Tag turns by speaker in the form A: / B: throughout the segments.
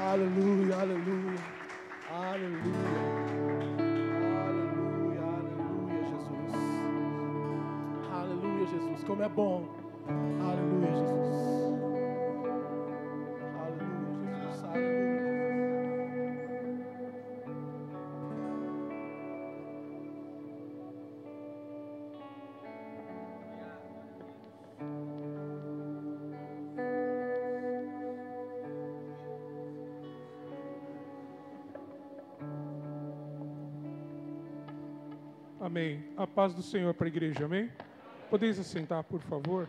A: Aleluia, aleluia, aleluia, aleluia, aleluia, Jesus. Aleluia, Jesus, como é bom. Aleluia, Jesus. Aleluia, Jesus. Aleluia.
B: Amém. A paz do Senhor para a igreja, amém? Podeis assentar, por favor?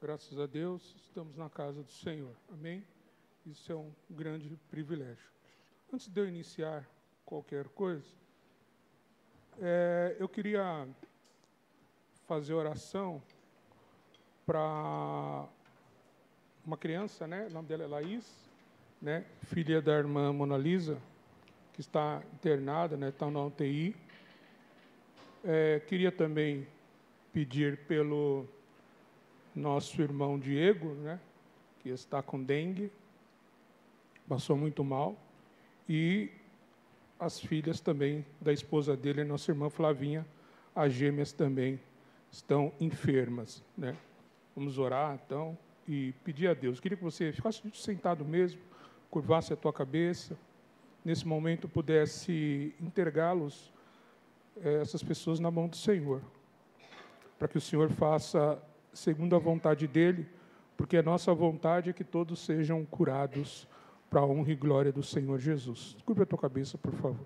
B: Graças a Deus, estamos na casa do Senhor, amém? Isso é um grande privilégio. Antes de eu iniciar qualquer coisa, eu queria fazer oração para uma criança, né? O nome dela é Laís, né? Filha da irmã Mona Lisa, que está internada, né? Está na UTI. Queria também pedir pelo nosso irmão Diego, né? Que está com dengue, passou muito mal, e as filhas também da esposa dele, nossa irmã Flavinha, as gêmeas também estão enfermas, né? Vamos orar, então, e pedir a Deus. Queria que você ficasse sentado mesmo, curvasse a tua cabeça, nesse momento pudesse entregá-los, essas pessoas, na mão do Senhor, para que o Senhor faça segundo a vontade dEle, porque a nossa vontade é que todos sejam curados para a honra e glória do Senhor Jesus. Curva a tua cabeça, por favor.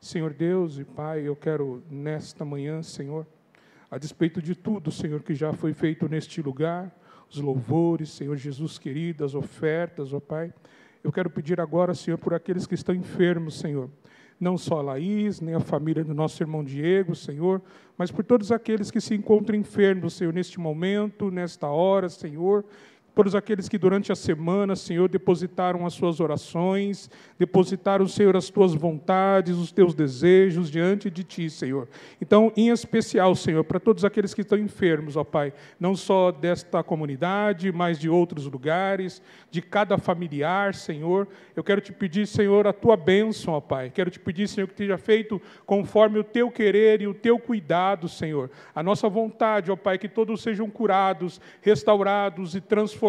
B: Senhor Deus e Pai, eu quero nesta manhã, Senhor, a despeito de tudo, Senhor, que já foi feito neste lugar, os louvores, Senhor Jesus querido, as ofertas, ó Pai, eu quero pedir agora, Senhor, por aqueles que estão enfermos, Senhor, não só a Laís, nem a família do nosso irmão Diego, Senhor, mas por todos aqueles que se encontram enfermos, Senhor, neste momento, nesta hora, Senhor, todos aqueles que durante a semana, Senhor, depositaram as suas orações, depositaram, Senhor, as tuas vontades, os teus desejos diante de Ti, Senhor. Então, em especial, Senhor, para todos aqueles que estão enfermos, ó Pai, não só desta comunidade, mas de outros lugares, de cada familiar, Senhor, eu quero Te pedir, Senhor, a Tua bênção, ó Pai. Quero Te pedir, Senhor, que seja feito conforme o Teu querer e o Teu cuidado, Senhor. A nossa vontade, ó Pai, que todos sejam curados, restaurados e transformados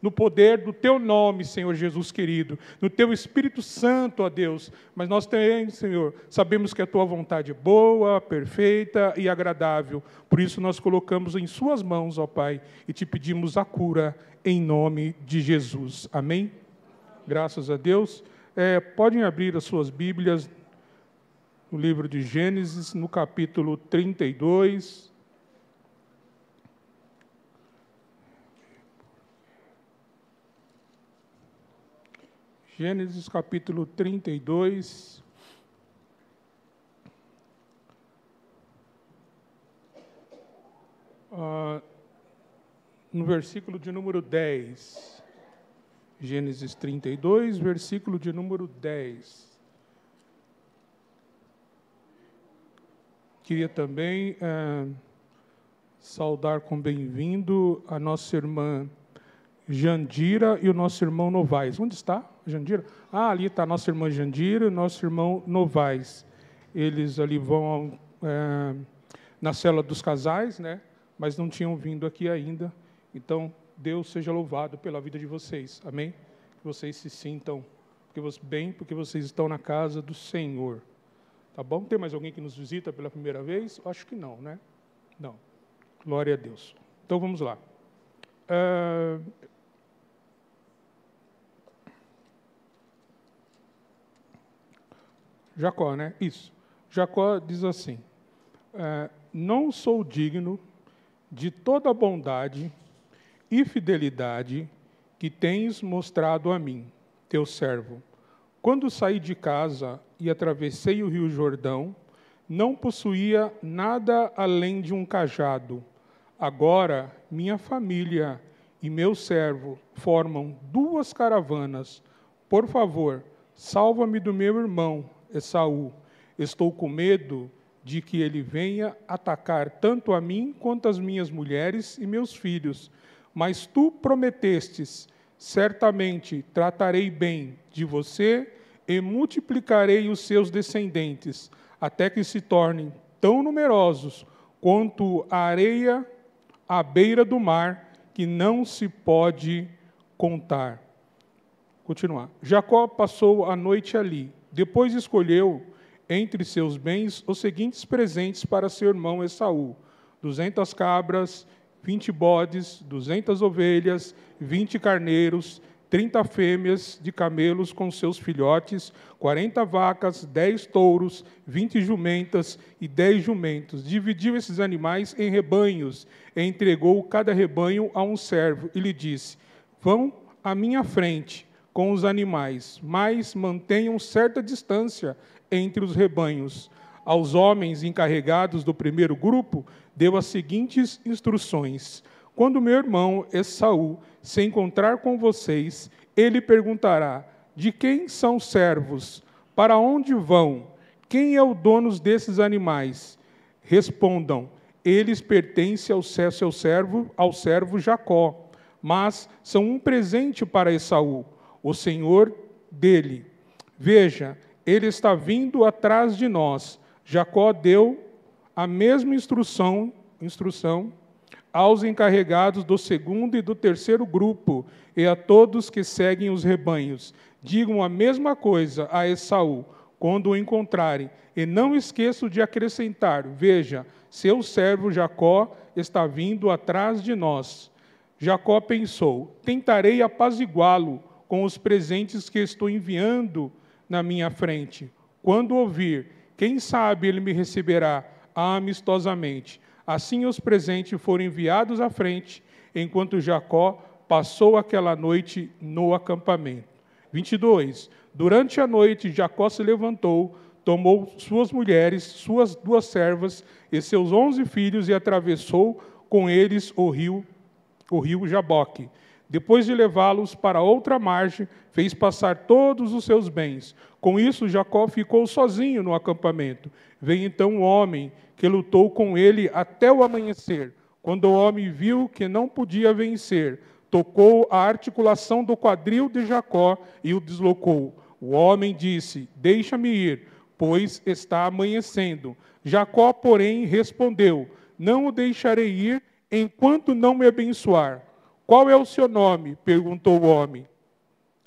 B: no poder do Teu nome, Senhor Jesus querido, no Teu Espírito Santo, ó Deus. Mas nós também, Senhor, sabemos que a Tua vontade é boa, perfeita e agradável. Por isso nós colocamos em Suas mãos, ó Pai, e Te pedimos a cura em nome de Jesus. Amém? Graças a Deus. Podem abrir as suas Bíblias no livro de Gênesis, no capítulo 32. Gênesis capítulo 32. No versículo de número 10. Gênesis 32, versículo de número 10. Queria também saudar com bem-vindo a nossa irmã Jandira e o nosso irmão Novaes. Onde está Jandira? Ali está a nossa irmã Jandira e o nosso irmão Novaes. Eles ali vão na célula dos casais, né? Mas não tinham vindo aqui ainda. Então, Deus seja louvado pela vida de vocês. Amém? Que vocês se sintam bem, porque vocês estão na casa do Senhor. Tá bom? Tem mais alguém que nos visita pela primeira vez? Acho que não, né? Não. Glória a Deus. Então, vamos lá. Jacó, né? Isso. Jacó diz assim: não sou digno de toda a bondade e fidelidade que tens mostrado a mim, teu servo. Quando saí de casa e atravessei o rio Jordão, não possuía nada além de um cajado. Agora, minha família e meu servo formam 2 caravanas, por favor, salva-me do meu irmão Esaú. Estou com medo de que ele venha atacar tanto a mim quanto as minhas mulheres e meus filhos. Mas tu prometestes, certamente tratarei bem de você e multiplicarei os seus descendentes, até que se tornem tão numerosos quanto a areia à beira do mar, que não se pode contar. Continuar. Jacó passou a noite ali. Depois escolheu entre seus bens os seguintes presentes para seu irmão Esaú: 200 cabras, 20 bodes, 200 ovelhas, 20 carneiros, 30 fêmeas de camelos com seus filhotes, 40 vacas, 10 touros, 20 jumentas e 10 jumentos. Dividiu esses animais em rebanhos e entregou cada rebanho a um servo e lhe disse: vão à minha frente com os animais, mas mantenham certa distância entre os rebanhos. Aos homens encarregados do primeiro grupo, deu as seguintes instruções: quando meu irmão Esaú se encontrar com vocês, ele perguntará: de quem são servos? Para onde vão? Quem é o dono desses animais? Respondam: eles pertencem ao servo Jacó, mas são um presente para Esaú, o senhor dele. Veja, ele está vindo atrás de nós. Jacó deu a mesma instrução aos encarregados do segundo e do terceiro grupo e a todos que seguem os rebanhos. Digam a mesma coisa a Esaú quando o encontrarem, e não esqueçam de acrescentar: veja, seu servo Jacó está vindo atrás de nós. Jacó pensou: tentarei apaziguá-lo com os presentes que estou enviando na minha frente. Quando ouvir, quem sabe ele me receberá amistosamente. Assim os presentes foram enviados à frente, enquanto Jacó passou aquela noite no acampamento. 22. Durante a noite, Jacó se levantou, tomou suas mulheres, suas 2 servas e seus 11 filhos e atravessou com eles o rio Jaboque. Depois de levá-los para outra margem, fez passar todos os seus bens. Com isso, Jacó ficou sozinho no acampamento. Veio então um homem que lutou com ele até o amanhecer. Quando o homem viu que não podia vencer, tocou a articulação do quadril de Jacó e o deslocou. O homem disse: deixa-me ir, pois está amanhecendo. Jacó, porém, respondeu: não o deixarei ir enquanto não me abençoar. Qual é o seu nome? Perguntou o homem.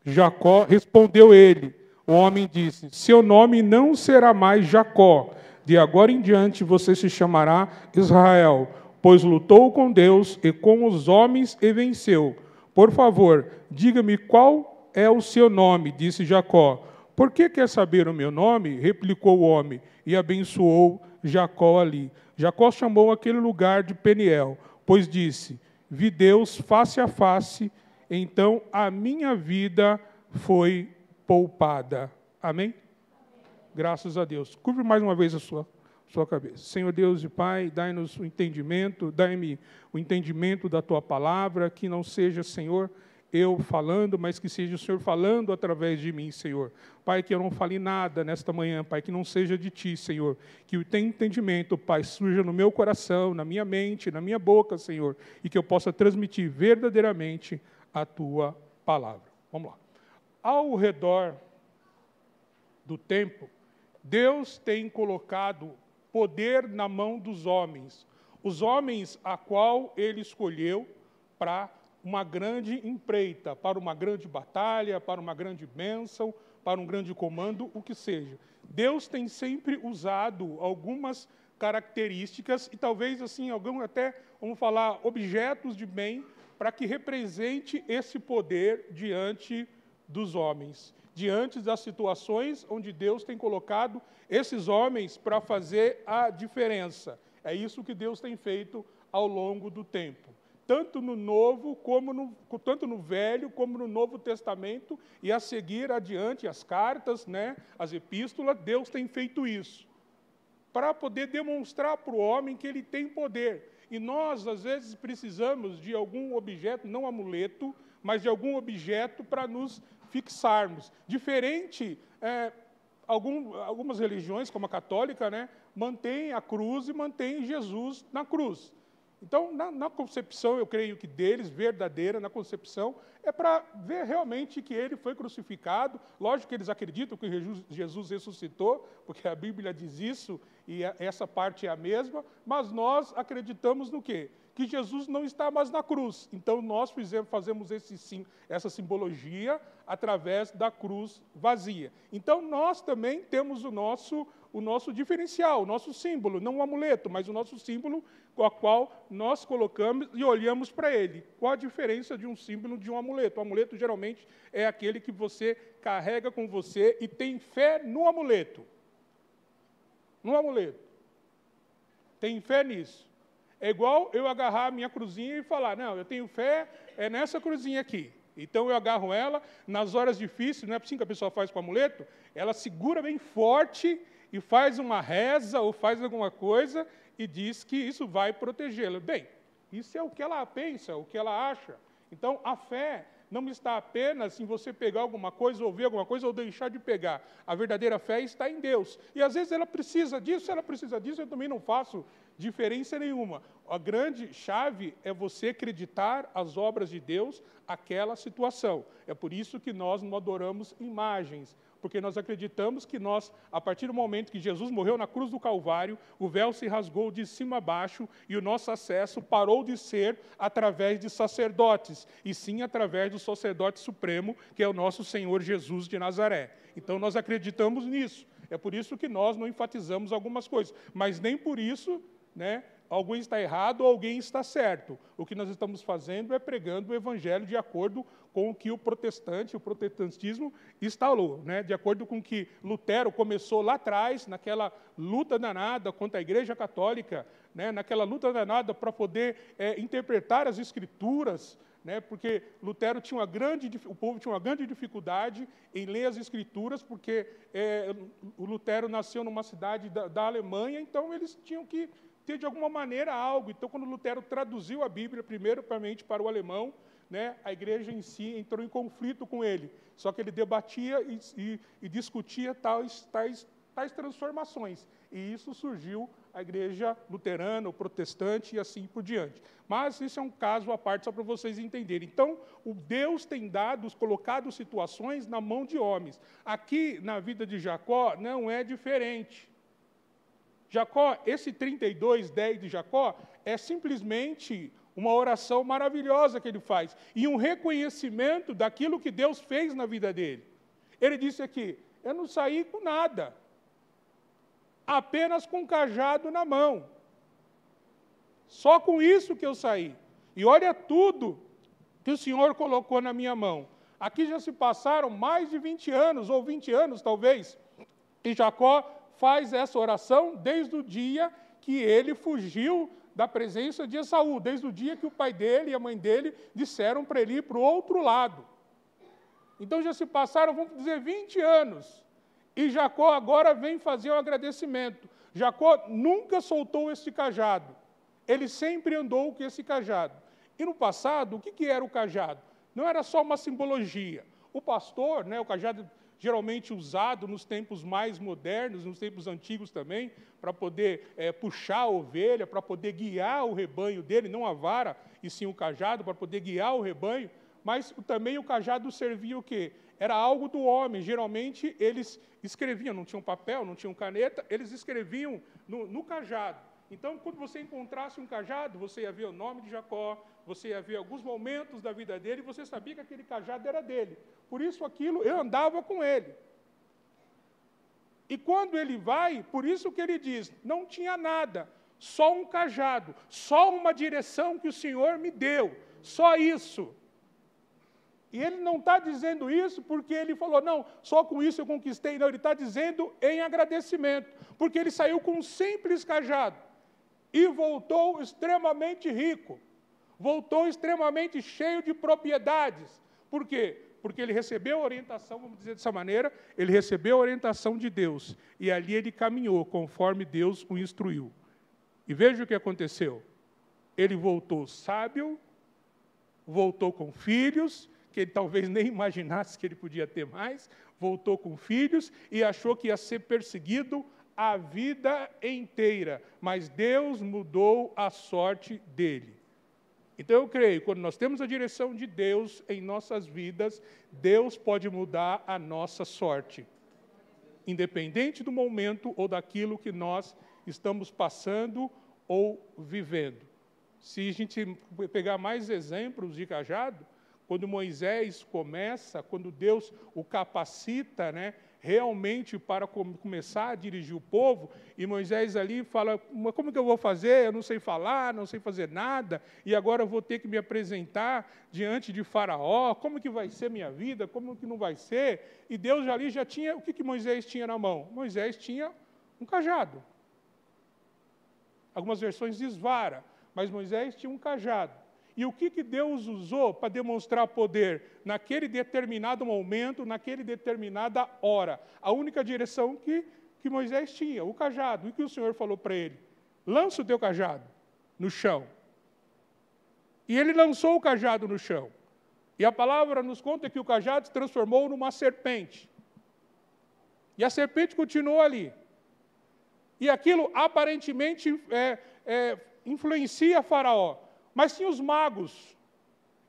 B: Jacó, respondeu ele. O homem disse: seu nome não será mais Jacó. De agora em diante você se chamará Israel, pois lutou com Deus e com os homens e venceu. Por favor, diga-me qual é o seu nome, disse Jacó. Por que quer saber o meu nome? Replicou o homem, e abençoou Jacó ali. Jacó chamou aquele lugar de Peniel, pois disse: vi Deus face a face, então a minha vida foi poupada. Amém? Graças a Deus. Curve mais uma vez a sua cabeça. Senhor Deus e Pai, dai-nos o entendimento, dai-me o entendimento da Tua palavra, que não seja, Senhor, eu falando, mas que seja o Senhor falando através de mim, Senhor. Pai, que eu não fale nada nesta manhã, Pai, que não seja de Ti, Senhor. Que o teu entendimento, Pai, surja no meu coração, na minha mente, na minha boca, Senhor, e que eu possa transmitir verdadeiramente a Tua palavra. Vamos lá. Ao redor do tempo, Deus tem colocado poder na mão dos homens. Os homens a qual Ele escolheu para uma grande empreita, para uma grande batalha, para uma grande bênção, para um grande comando, o que seja. Deus tem sempre usado algumas características e talvez assim, algum até, vamos falar, objetos de bem para que represente esse poder diante dos homens, diante das situações onde Deus tem colocado esses homens para fazer a diferença. É isso que Deus tem feito ao longo do tempo. Tanto no Novo, tanto no Velho, como no Novo Testamento, e a seguir adiante as cartas, né, as epístolas, Deus tem feito isso, para poder demonstrar para o homem que ele tem poder. E nós, às vezes, precisamos de algum objeto, não amuleto, mas de algum objeto para nos fixarmos. Diferente, algumas religiões, como a católica, né, mantém a cruz e mantém Jesus na cruz. Então, na concepção, eu creio que deles, verdadeira, na concepção, é para ver realmente que ele foi crucificado. Lógico que eles acreditam que Jesus ressuscitou, porque a Bíblia diz isso, e essa parte é a mesma, mas nós acreditamos no quê? Que Jesus não está mais na cruz. Então, nós fazemos essa simbologia através da cruz vazia. Então, nós também temos o nosso diferencial, o nosso símbolo, não um amuleto, mas o nosso símbolo com o qual nós colocamos e olhamos para ele. Qual a diferença de um símbolo de um amuleto? O amuleto, geralmente, é aquele que você carrega com você e tem fé no amuleto. No amuleto. Tem fé nisso. É igual eu agarrar a minha cruzinha e falar, não, eu tenho fé nessa cruzinha aqui. Então, eu agarro ela, nas horas difíceis, não é assim que a pessoa faz com o amuleto? Ela segura bem forte e faz uma reza ou faz alguma coisa e diz que isso vai protegê-la. Bem, isso é o que ela pensa, o que ela acha. Então, a fé não está apenas em você pegar alguma coisa, ouvir alguma coisa ou deixar de pegar. A verdadeira fé está em Deus. E, às vezes, ela precisa disso, eu também não faço diferença nenhuma. A grande chave é você acreditar as obras de Deus àquela situação. É por isso que nós não adoramos imagens, porque nós acreditamos que a partir do momento que Jesus morreu na cruz do Calvário, o véu se rasgou de cima a baixo e o nosso acesso parou de ser através de sacerdotes, e sim através do sacerdote supremo, que é o nosso Senhor Jesus de Nazaré. Então, nós acreditamos nisso. É por isso que nós não enfatizamos algumas coisas, mas nem por isso, né, alguém está errado ou alguém está certo. O que nós estamos fazendo é pregando o evangelho de acordo com o que o protestantismo instalou, né? De acordo com o que Lutero começou lá atrás, naquela luta danada contra a Igreja Católica, né? Naquela luta danada para poder interpretar as Escrituras, né? Porque Lutero o povo tinha uma grande dificuldade em ler as Escrituras, porque o Lutero nasceu numa cidade da Alemanha, então eles tinham que ter, de alguma maneira, algo. Então, quando Lutero traduziu a Bíblia, primeiramente para o alemão, né, a igreja em si entrou em conflito com ele. Só que ele debatia e discutia tais transformações. E isso surgiu a igreja luterana, o protestante e assim por diante. Mas isso é um caso à parte, só para vocês entenderem. Então, o Deus tem colocado situações na mão de homens. Aqui, na vida de Jacó, não é diferente. Jacó, esse 32:10 de Jacó, é simplesmente uma oração maravilhosa que ele faz, e um reconhecimento daquilo que Deus fez na vida dele. Ele disse aqui, eu não saí com nada, apenas com um cajado na mão. Só com isso que eu saí. E olha tudo que o Senhor colocou na minha mão. Aqui já se passaram mais de 20 anos, ou 20 anos talvez, e Jacó faz essa oração desde o dia que ele fugiu da presença de Esaú, desde o dia que o pai dele e a mãe dele disseram para ele ir para o outro lado. Então já se passaram, vamos dizer, 20 anos. E Jacó agora vem fazer um agradecimento. Jacó nunca soltou esse cajado. Ele sempre andou com esse cajado. E no passado, o que era o cajado? Não era só uma simbologia. O pastor, né, o cajado geralmente usado nos tempos mais modernos, nos tempos antigos também, para poder puxar a ovelha, para poder guiar o rebanho dele, não a vara, e sim o cajado, para poder guiar o rebanho, mas também o cajado servia o quê? Era algo do homem, geralmente eles escreviam, não tinham papel, não tinham caneta, eles escreviam no cajado. Então, quando você encontrasse um cajado, você ia ver o nome de Jacó, você ia ver alguns momentos da vida dele, e você sabia que aquele cajado era dele. Por isso, eu andava com ele. E quando ele vai, por isso que ele diz, não tinha nada, só um cajado, só uma direção que o Senhor me deu, só isso. E ele não está dizendo isso porque ele falou, não, só com isso eu conquistei. Não, ele está dizendo em agradecimento, porque ele saiu com um simples cajado e voltou extremamente rico, voltou extremamente cheio de propriedades. Por quê? Porque ele recebeu a orientação, vamos dizer dessa maneira, ele recebeu a orientação de Deus, e ali ele caminhou conforme Deus o instruiu. E veja o que aconteceu. Ele voltou sábio, voltou com filhos, que ele talvez nem imaginasse que ele podia ter mais, voltou com filhos e achou que ia ser perseguido a vida inteira, mas Deus mudou a sorte dele. Então eu creio, quando nós temos a direção de Deus em nossas vidas, Deus pode mudar a nossa sorte, independente do momento ou daquilo que nós estamos passando ou vivendo. Se a gente pegar mais exemplos de cajado, quando Moisés começa, quando Deus o capacita, realmente para começar a dirigir o povo, e Moisés ali fala, mas como que eu vou fazer? Eu não sei falar, não sei fazer nada, e agora eu vou ter que me apresentar diante de Faraó, como que vai ser minha vida, como que não vai ser? E Deus ali já tinha, o que Moisés tinha na mão? Moisés tinha um cajado. Algumas versões diz vara, mas Moisés tinha um cajado. E o que Deus usou para demonstrar poder naquele determinado momento, naquele determinada hora? A única direção que Moisés tinha, o cajado. E o que o Senhor falou para ele? Lança o teu cajado no chão. E ele lançou o cajado no chão. E a palavra nos conta que o cajado se transformou numa serpente. E a serpente continuou ali. E aquilo aparentemente influencia Faraó. Mas tinha os magos.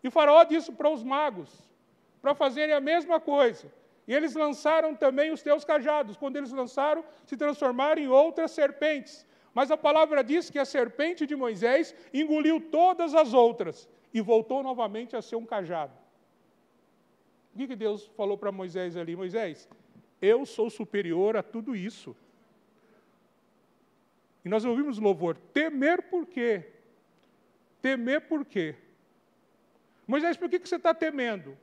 B: E Faraó disse para os magos, para fazerem a mesma coisa. E eles lançaram também os teus cajados. Quando eles lançaram, se transformaram em outras serpentes. Mas a palavra diz que a serpente de Moisés engoliu todas as outras. E voltou novamente a ser um cajado. O que Deus falou para Moisés ali? Moisés, eu sou superior a tudo isso. E nós ouvimos louvor. Temer por quê? Temer por quê? Moisés, por que você está temendo?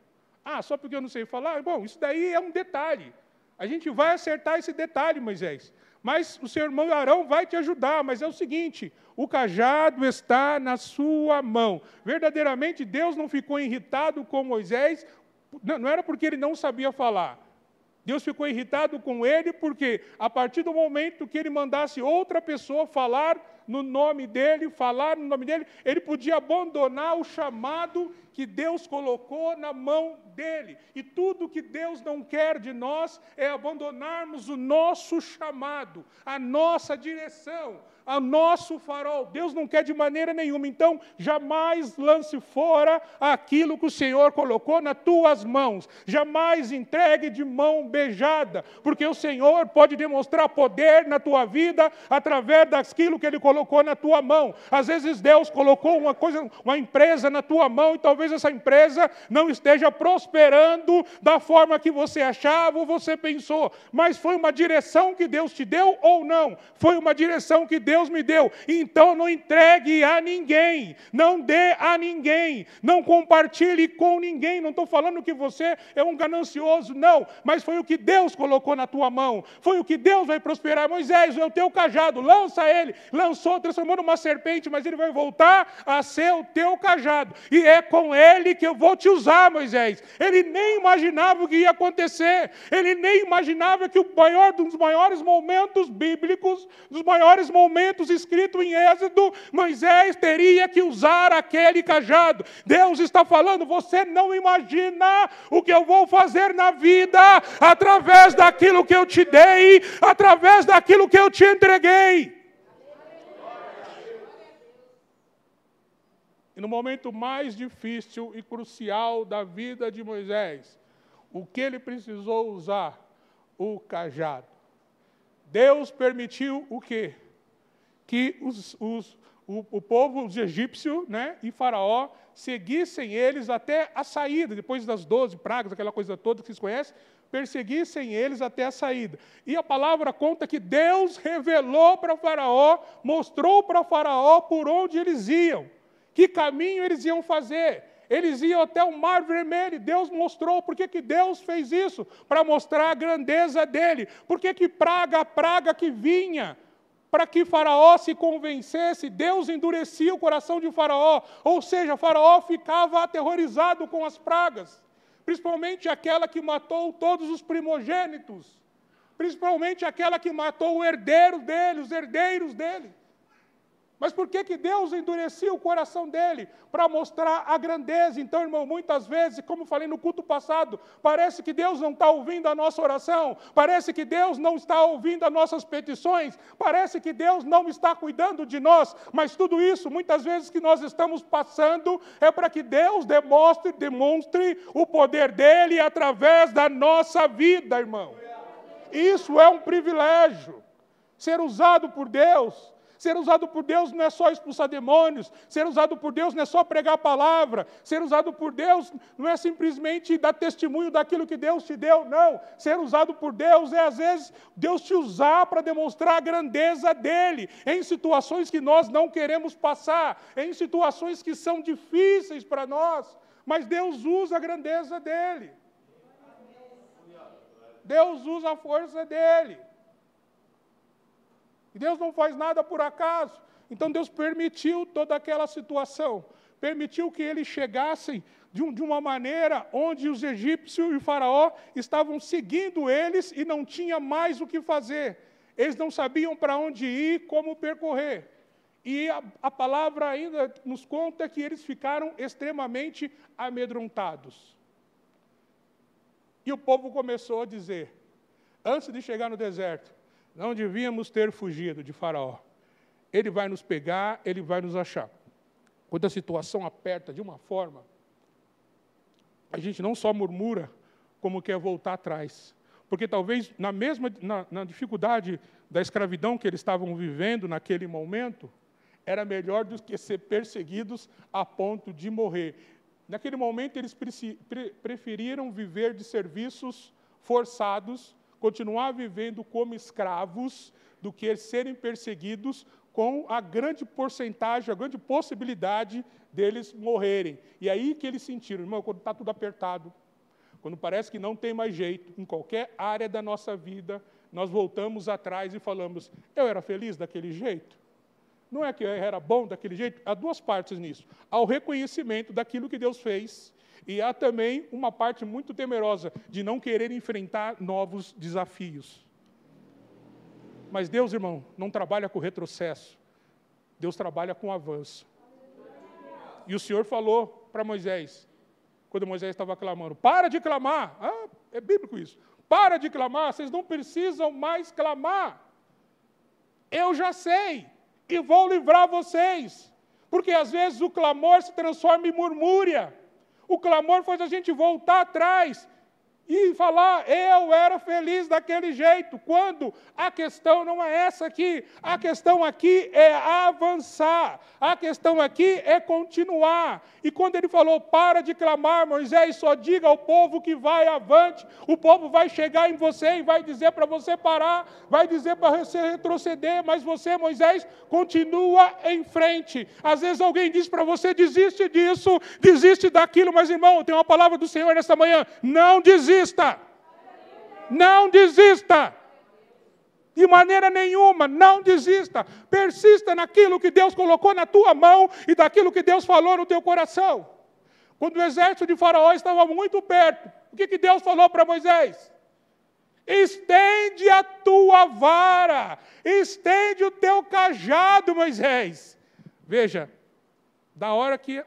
B: Ah, só porque eu não sei falar? Bom, isso daí é um detalhe. A gente vai acertar esse detalhe, Moisés. Mas o seu irmão Arão vai te ajudar. Mas é o seguinte, o cajado está na sua mão. Verdadeiramente, Deus não ficou irritado com Moisés, não era porque ele não sabia falar. Deus ficou irritado com ele porque, a partir do momento que ele mandasse outra pessoa falar no nome dele, ele podia abandonar o chamado que Deus colocou na mão dele. E tudo que Deus não quer de nós é abandonarmos o nosso chamado, a nossa direção, o nosso farol. Deus não quer de maneira nenhuma. Então, jamais lance fora aquilo que o Senhor colocou nas tuas mãos. Jamais entregue de mão beijada, porque o Senhor pode demonstrar poder na tua vida através daquilo que Ele colocou na tua mão. Às vezes Deus colocou uma empresa na tua mão e talvez essa empresa não esteja prosperando da forma que você achava ou você pensou. Mas foi uma direção que Deus te deu ou não? Foi uma direção que Deus me deu. Então não entregue a ninguém, não dê a ninguém, não compartilhe com ninguém. Não estou falando que você é um ganancioso, não. Mas foi o que Deus colocou na tua mão. Foi o que Deus vai prosperar. Moisés, é o teu cajado, lança ele. Lançou, transformou numa serpente, mas ele vai voltar a ser o teu cajado. E é com ele que eu vou te usar, Moisés. Ele nem imaginava o que ia acontecer. Ele nem imaginava que dos maiores momentos bíblicos, dos maiores momentos escritos em Êxodo, Moisés teria que usar aquele cajado. Deus está falando, você não imagina o que eu vou fazer na vida através daquilo que eu te dei, através daquilo que eu te entreguei. E no momento mais difícil e crucial da vida de Moisés, o que ele precisou usar? O cajado. Deus permitiu o quê? Que o povo, os egípcios, e Faraó, seguissem eles até a saída, depois das 12 pragas, aquela coisa toda que vocês conhecem, perseguissem eles até a saída. E a palavra conta que Deus revelou para Faraó, mostrou para Faraó por onde eles iam. Que caminho eles iam fazer? Eles iam até o Mar Vermelho. Deus mostrou. Por que Deus fez isso? Para mostrar a grandeza dele. Por que a praga que vinha, para que Faraó se convencesse, Deus endurecia o coração de Faraó. Ou seja, Faraó ficava aterrorizado com as pragas. Principalmente aquela que matou todos os primogênitos. Principalmente aquela que matou o herdeiro dele, os herdeiros dele. Mas por que Deus endurecia o coração dele? Para mostrar a grandeza. Então, irmão, muitas vezes, como falei no culto passado, parece que Deus não está ouvindo a nossa oração, parece que Deus não está ouvindo as nossas petições, parece que Deus não está cuidando de nós, mas tudo isso, muitas vezes que nós estamos passando, é para que Deus demonstre o poder dele através da nossa vida, irmão. Isso é um privilégio. Ser usado por Deus. Ser usado por Deus não é só expulsar demônios, ser usado por Deus não é só pregar a palavra, ser usado por Deus não é simplesmente dar testemunho daquilo que Deus te deu, não. Ser usado por Deus é, às vezes, Deus te usar para demonstrar a grandeza dEle, em situações que nós não queremos passar, em situações que são difíceis para nós, mas Deus usa a grandeza dEle. Deus usa a força dEle. E Deus não faz nada por acaso. Então Deus permitiu toda aquela situação. Permitiu que eles chegassem de uma maneira onde os egípcios e o faraó estavam seguindo eles e não tinha mais o que fazer. Eles não sabiam para onde ir, como percorrer. E a palavra ainda nos conta que eles ficaram extremamente amedrontados. E o povo começou a dizer, antes de chegar no deserto, não devíamos ter fugido de Faraó. Ele vai nos pegar, ele vai nos achar. Quando a situação aperta de uma forma, a gente não só murmura, como quer voltar atrás. Porque talvez na dificuldade da escravidão que eles estavam vivendo naquele momento, era melhor do que ser perseguidos a ponto de morrer. Naquele momento, eles preferiram viver de serviços forçados, continuar vivendo como escravos, do que serem perseguidos com a grande porcentagem, a grande possibilidade deles morrerem. E aí que eles sentiram, irmão, quando está tudo apertado, quando parece que não tem mais jeito, em qualquer área da nossa vida, nós voltamos atrás e falamos, eu era feliz daquele jeito? Não é que eu era bom daquele jeito? Há duas partes nisso. Há o reconhecimento daquilo que Deus fez, e há também uma parte muito temerosa de não querer enfrentar novos desafios. Mas Deus, irmão, não trabalha com retrocesso. Deus trabalha com avanço. E o Senhor falou para Moisés, quando Moisés estava clamando, para de clamar. Ah, é bíblico isso. Para de clamar, vocês não precisam mais clamar. Eu já sei e vou livrar vocês. Porque às vezes o clamor se transforma em murmúria. O clamor faz a gente voltar atrás e falar, eu era feliz daquele jeito, quando a questão não é essa aqui. A questão aqui é avançar. A questão aqui é continuar. E quando ele falou, para de clamar, Moisés, só diga ao povo que vai avante. O povo vai chegar em você e vai dizer para você parar, vai dizer para você retroceder, mas você, Moisés, continua em frente. Às vezes alguém diz para você, desiste disso, desiste daquilo, mas, irmão, tem uma palavra do Senhor nesta manhã, não desista. Não desista. De maneira nenhuma, não desista. Persista naquilo que Deus colocou na tua mão e daquilo que Deus falou no teu coração. Quando o exército de Faraó estava muito perto, o que Deus falou para Moisés? Estende a tua vara, estende o teu cajado, Moisés. Veja, da hora que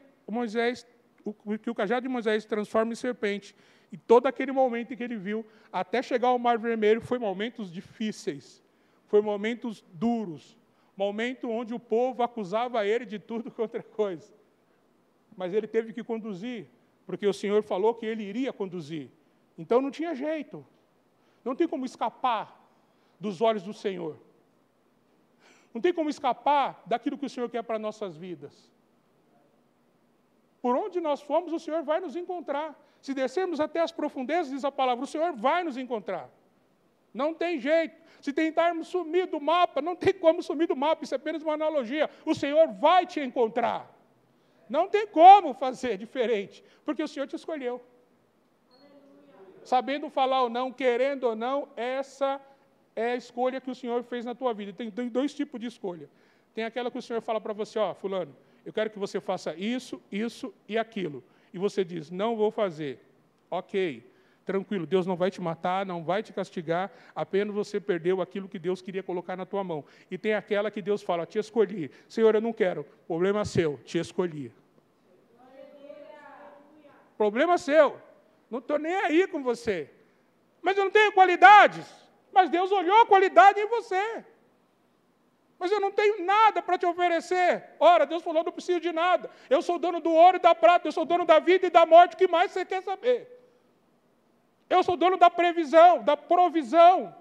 B: o cajado de Moisés se transforma em serpente, e todo aquele momento em que ele viu, até chegar ao Mar Vermelho, foi momentos difíceis, foi momentos duros, momento onde o povo acusava ele de tudo quanto outra coisa. Mas ele teve que conduzir, porque o Senhor falou que ele iria conduzir. Então não tinha jeito, não tem como escapar dos olhos do Senhor. Não tem como escapar daquilo que o Senhor quer para nossas vidas. Por onde nós formos, o Senhor vai nos encontrar. Se descermos até as profundezas, diz a palavra, o Senhor vai nos encontrar. Não tem jeito. Se tentarmos sumir do mapa, não tem como sumir do mapa, isso é apenas uma analogia. O Senhor vai te encontrar. Não tem como fazer diferente, porque o Senhor te escolheu. Sabendo falar ou não, querendo ou não, essa é a escolha que o Senhor fez na tua vida. Tem dois tipos de escolha. Tem aquela que o Senhor fala para você, ó, fulano, eu quero que você faça isso, isso e aquilo. E você diz, não vou fazer. Ok. Tranquilo, Deus não vai te matar, não vai te castigar, apenas você perdeu aquilo que Deus queria colocar na tua mão. E tem aquela que Deus fala, te escolhi. Senhor, eu não quero. Problema seu, te escolhi. Problema seu. Não estou nem aí com você. Mas eu não tenho qualidades. Mas Deus olhou a qualidade em você. Mas eu não tenho nada para te oferecer. Ora, Deus falou, não preciso de nada. Eu sou dono do ouro e da prata, eu sou dono da vida e da morte, o que mais você quer saber? Eu sou dono da previsão, da provisão.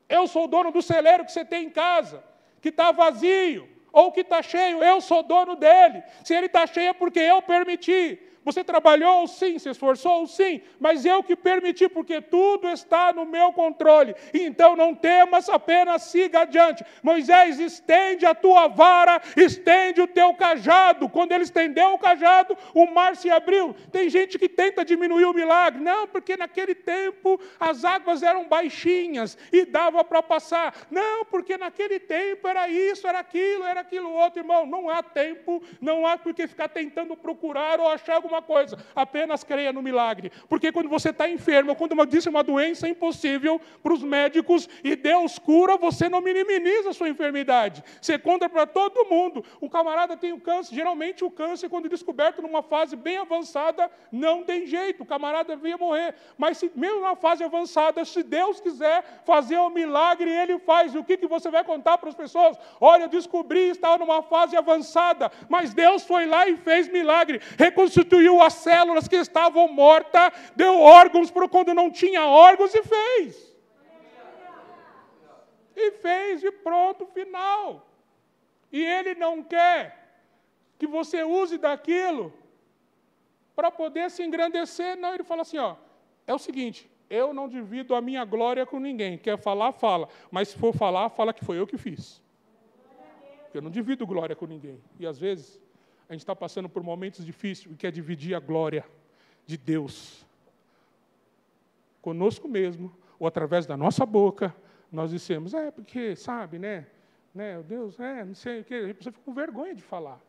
B: Eu sou o dono do celeiro que você tem em casa, que está vazio ou que está cheio. Eu sou dono dele. Se ele está cheio é porque eu permiti. Você trabalhou, sim, se esforçou, sim, mas eu que permiti, porque tudo está no meu controle. Então não temas, apenas siga adiante. Moisés, estende a tua vara, estende o teu cajado. Quando ele estendeu o cajado, o mar se abriu. Tem gente que tenta diminuir o milagre. Não, porque naquele tempo as águas eram baixinhas e dava para passar. Não, porque naquele tempo era isso, era aquilo outro. Irmão, não há tempo, não há por que ficar tentando procurar ou achar alguma coisa, apenas creia no milagre, porque quando você está enfermo, quando disse uma doença impossível para os médicos e Deus cura, você não minimiza a sua enfermidade, você conta para todo mundo. O camarada tem o câncer, geralmente o câncer, quando descoberto numa fase bem avançada, não tem jeito, o camarada devia morrer, mas mesmo na fase avançada, se Deus quiser fazer um milagre, Ele faz. E o que você vai contar para as pessoas? Olha, eu descobri, estava numa fase avançada, mas Deus foi lá e fez milagre, reconstituiu as células que estavam mortas, deu órgãos para quando não tinha órgãos e fez. E fez, e pronto, final. E Ele não quer que você use daquilo para poder se engrandecer. Não, Ele fala assim, ó, é o seguinte, eu não divido a minha glória com ninguém. Quer falar, fala. Mas se for falar, fala que foi eu que fiz. Eu não divido glória com ninguém. E às vezes a gente está passando por momentos difíceis e quer dividir a glória de Deus conosco mesmo, ou através da nossa boca, nós dissemos, porque, sabe, né, Deus, não sei o que, a pessoa fica com vergonha de falar.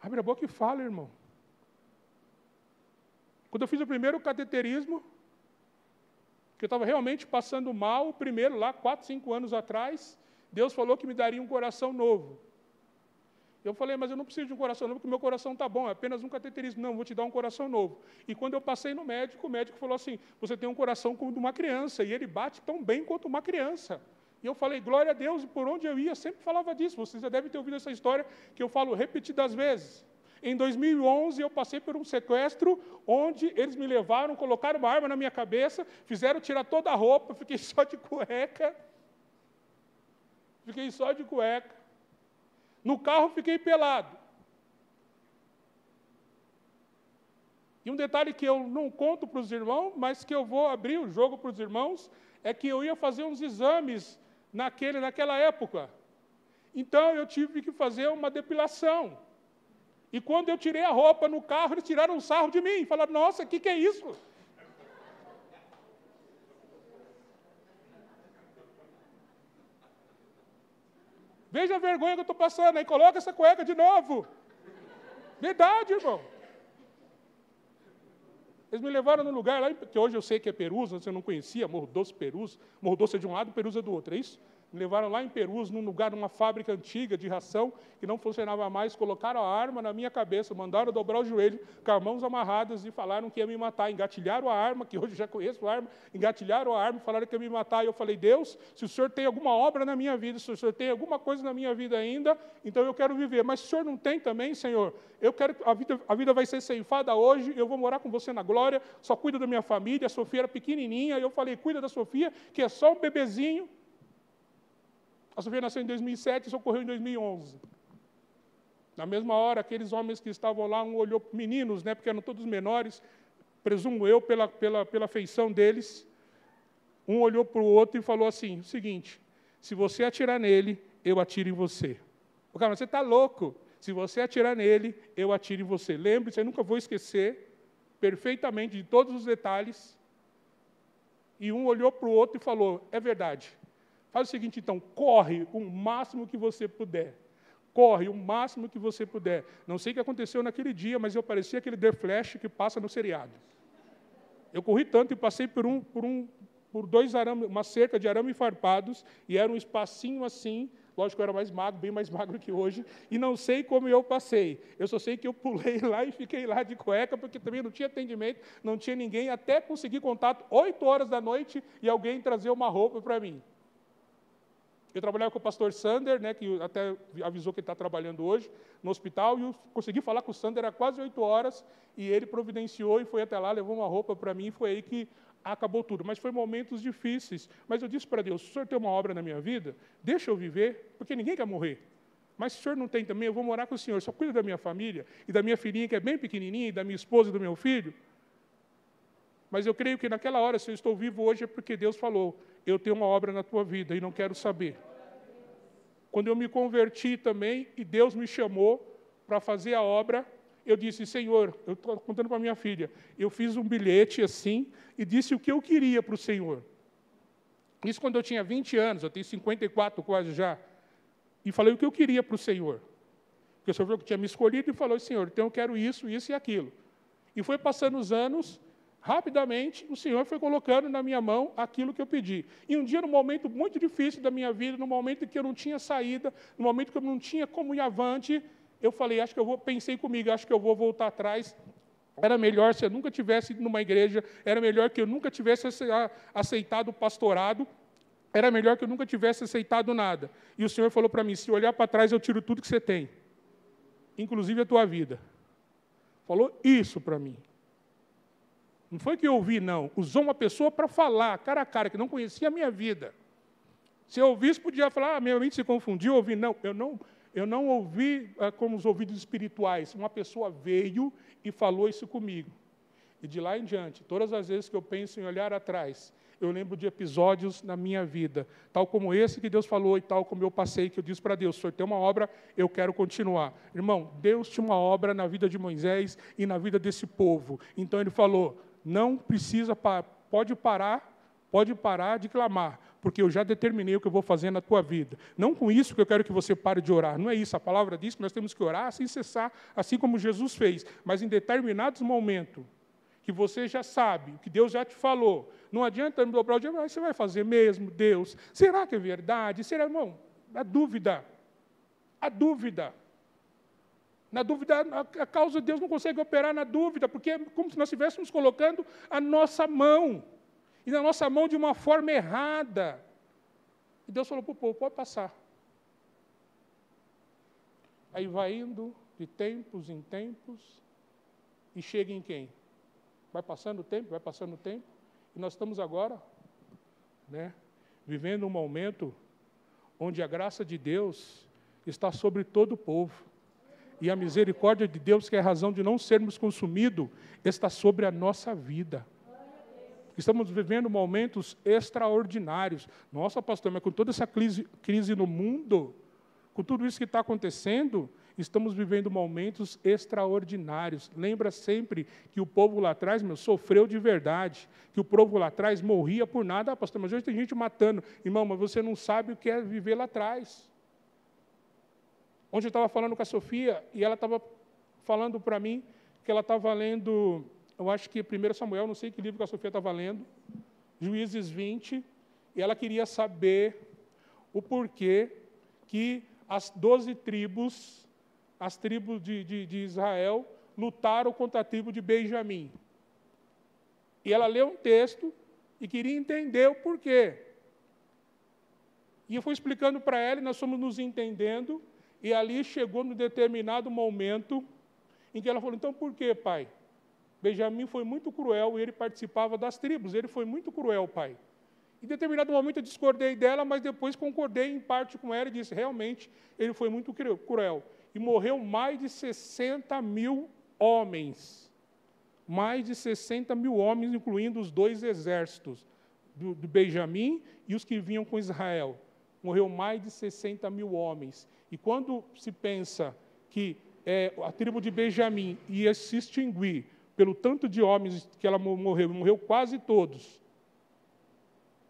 B: Abre a boca e fala, irmão. Quando eu fiz o primeiro cateterismo, que eu estava realmente passando mal, o primeiro lá, 4, 5 anos atrás, Deus falou que me daria um coração novo. Eu falei, mas eu não preciso de um coração novo, porque o meu coração está bom, é apenas um cateterismo. Não, vou te dar um coração novo. E quando eu passei no médico, o médico falou assim, você tem um coração como de uma criança, e ele bate tão bem quanto uma criança. E eu falei, glória a Deus, e por onde eu ia, sempre falava disso. Vocês já devem ter ouvido essa história, que eu falo repetidas vezes. Em 2011, eu passei por um sequestro, onde eles me levaram, colocaram uma arma na minha cabeça, fizeram tirar toda a roupa, fiquei só de cueca. No carro, fiquei pelado. E um detalhe que eu não conto para os irmãos, mas que eu vou abrir o jogo para os irmãos, é que eu ia fazer uns exames naquela época. Então, eu tive que fazer uma depilação. E quando eu tirei a roupa no carro, eles tiraram um sarro de mim. Falaram, nossa, o que é isso? Veja a vergonha que eu estou passando, aí coloca essa cueca de novo. Verdade, irmão. Eles me levaram num lugar lá, que hoje eu sei que é Perus, antes eu não conhecia, Morro Doce, Perus. Morro Doce é de um lado, Perus é do outro, é isso? Me levaram lá em Perus, num lugar, numa fábrica antiga de ração, que não funcionava mais, colocaram a arma na minha cabeça, mandaram dobrar o joelho, com as mãos amarradas e falaram que ia me matar. Engatilharam a arma, que hoje já conheço a arma, engatilharam a arma e falaram que ia me matar. E eu falei, Deus, se o Senhor tem alguma obra na minha vida, se o Senhor tem alguma coisa na minha vida ainda, então eu quero viver. Mas se o Senhor não tem também, Senhor, eu quero, a vida vai ser ceifada hoje, eu vou morar com você na glória, só cuida da minha família. A Sofia era pequenininha, e eu falei, cuida da Sofia, que é só um bebezinho. A Sofia nasceu em 2007, isso ocorreu em 2011. Na mesma hora, aqueles homens que estavam lá, um olhou, meninos, né, porque eram todos menores, presumo eu, pela feição deles, um olhou para o outro e falou assim, o seguinte, se você atirar nele, eu atiro em você. O cara, você está louco. Se você atirar nele, eu atiro em você. Lembre-se, eu nunca vou esquecer perfeitamente de todos os detalhes. E um olhou para o outro e falou, é verdade. Faz o seguinte, então, corre o máximo que você puder. Corre o máximo que você puder. Não sei o que aconteceu naquele dia, mas eu parecia aquele The Flash que passa no seriado. Eu corri tanto e passei por uma cerca de arame farpados, e era um espacinho assim, lógico que eu era mais magro, bem mais magro que hoje, e não sei como eu passei. Eu só sei que eu pulei lá e fiquei lá de cueca, porque também não tinha atendimento, não tinha ninguém, até conseguir contato 8 horas da noite e alguém trazer uma roupa para mim. Eu trabalhava com o pastor Sander, né, que até avisou que ele está trabalhando hoje no hospital, e eu consegui falar com o Sander há quase 8 horas, e ele providenciou e foi até lá, levou uma roupa para mim, e foi aí que acabou tudo. Mas foi momentos difíceis. Mas eu disse para Deus, se o Senhor tem uma obra na minha vida, deixa eu viver, porque ninguém quer morrer. Mas se o Senhor não tem também, eu vou morar com o Senhor, só cuida da minha família, e da minha filhinha, que é bem pequenininha, e da minha esposa e do meu filho. Mas eu creio que naquela hora, se eu estou vivo hoje, é porque Deus falou, eu tenho uma obra na tua vida, e não quero saber. Quando eu me converti também, e Deus me chamou para fazer a obra, eu disse, Senhor, eu estou contando para minha filha, eu fiz um bilhete assim, e disse o que eu queria para o Senhor. Isso quando eu tinha 20 anos, eu tenho 54 quase já, e falei o que eu queria para o Senhor. Porque o Senhor falou que tinha me escolhido e falou, Senhor, então eu quero isso, isso e aquilo. E foi passando os anos, rapidamente, o Senhor foi colocando na minha mão aquilo que eu pedi. E um dia, num momento muito difícil da minha vida, num momento em que eu não tinha saída, num momento que eu não tinha como ir avante, eu falei, pensei comigo, acho que eu vou voltar atrás. Era melhor se eu nunca tivesse ido numa igreja, era melhor que eu nunca tivesse aceitado o pastorado, era melhor que eu nunca tivesse aceitado nada. E o Senhor falou para mim, se olhar para trás, eu tiro tudo que você tem, inclusive a tua vida. Falou isso para mim. Não foi que eu ouvi, não. Usou uma pessoa para falar, cara a cara, que não conhecia a minha vida. Se eu ouvisse, podia falar, minha mente se confundiu, ouvi. Não, eu não ouvi como os ouvidos espirituais. Uma pessoa veio e falou isso comigo. E de lá em diante, todas as vezes que eu penso em olhar atrás, eu lembro de episódios na minha vida, tal como esse que Deus falou e tal como eu passei, que eu disse para Deus, Senhor, tem uma obra, eu quero continuar. Irmão, Deus tinha uma obra na vida de Moisés e na vida desse povo. Então Ele falou, não precisa, pode parar de clamar, porque eu já determinei o que eu vou fazer na tua vida. Não com isso que eu quero que você pare de orar, não é isso. A palavra diz que nós temos que orar sem cessar, assim como Jesus fez. Mas em determinados momentos, que você já sabe, que Deus já te falou, não adianta me dobrar o dia, mas você vai fazer mesmo, Deus? Será que é verdade? Será, irmão? A dúvida. A dúvida. Na dúvida, a causa de Deus não consegue operar na dúvida, porque é como se nós estivéssemos colocando a nossa mão, e na nossa mão de uma forma errada. E Deus falou para o povo, pode passar. Aí vai indo de tempos em tempos, e chega em quem? Vai passando o tempo, e nós estamos agora, né, vivendo um momento onde a graça de Deus está sobre todo o povo. E a misericórdia de Deus, que é a razão de não sermos consumidos, está sobre a nossa vida. Estamos vivendo momentos extraordinários. Nossa, pastor, mas com toda essa crise no mundo, com tudo isso que está acontecendo, estamos vivendo momentos extraordinários. Lembra sempre que o povo lá atrás, sofreu de verdade, que o povo lá atrás morria por nada. Ah, pastor, mas hoje tem gente matando. Irmão, mas você não sabe o que é viver lá atrás. Ontem eu estava falando com a Sofia, e ela estava falando para mim que ela estava lendo, eu acho que 1 Samuel, não sei que livro que a Sofia estava lendo, Juízes 20, e ela queria saber o porquê que as 12 tribos, as tribos de Israel, lutaram contra a tribo de Benjamim. E ela leu um texto e queria entender o porquê. E eu fui explicando para ela, e nós fomos nos entendendo, e ali chegou num determinado momento em que ela falou, então por quê, pai? Benjamim foi muito cruel e ele participava das tribos, ele foi muito cruel, pai. Em determinado momento eu discordei dela, mas depois concordei em parte com ela e disse, realmente, ele foi muito cruel. E morreu mais de 60 mil homens. Mais de 60 mil homens, incluindo os 2 exércitos, do Benjamim e os que vinham com Israel. Morreu mais de 60 mil homens. E quando se pensa que a tribo de Benjamim ia se extinguir pelo tanto de homens que ela morreu quase todos,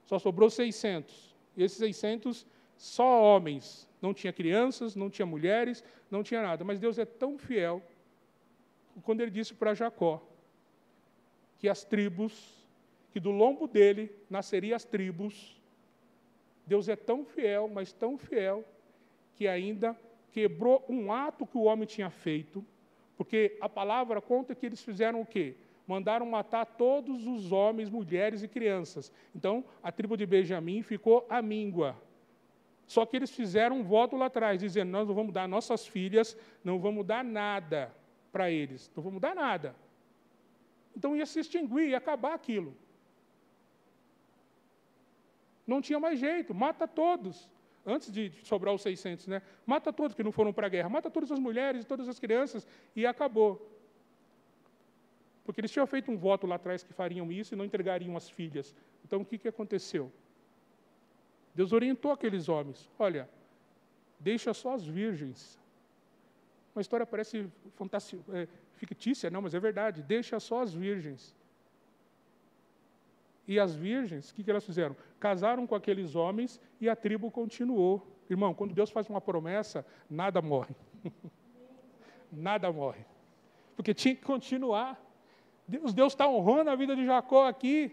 B: só sobrou 600. E esses 600, só homens. Não tinha crianças, não tinha mulheres, não tinha nada. Mas Deus é tão fiel, quando Ele disse para Jacó, que as tribos, que do lombo dele nasceriam as tribos. Deus é tão fiel, mas tão fiel, que ainda quebrou um ato que o homem tinha feito, porque a palavra conta que eles fizeram o quê? Mandaram matar todos os homens, mulheres e crianças. Então, a tribo de Benjamim ficou à míngua. Só que eles fizeram um voto lá atrás, dizendo, nós não vamos dar nossas filhas, não vamos dar nada para eles, não vamos dar nada. Então ia se extinguir, ia acabar aquilo. Não tinha mais jeito, mata todos. Antes de sobrar os 600, né? Mata todos que não foram para a guerra, mata todas as mulheres, todas as crianças, e acabou. Porque eles tinham feito um voto lá atrás que fariam isso e não entregariam as filhas. Então, o que aconteceu? Deus orientou aqueles homens. Olha, deixa só as virgens. Uma história parece fictícia, não, mas é verdade. Deixa só as virgens. E as virgens, o que elas fizeram? Casaram com aqueles homens e a tribo continuou. Irmão, quando Deus faz uma promessa, nada morre. Nada morre. Porque tinha que continuar. Deus está honrando a vida de Jacó aqui.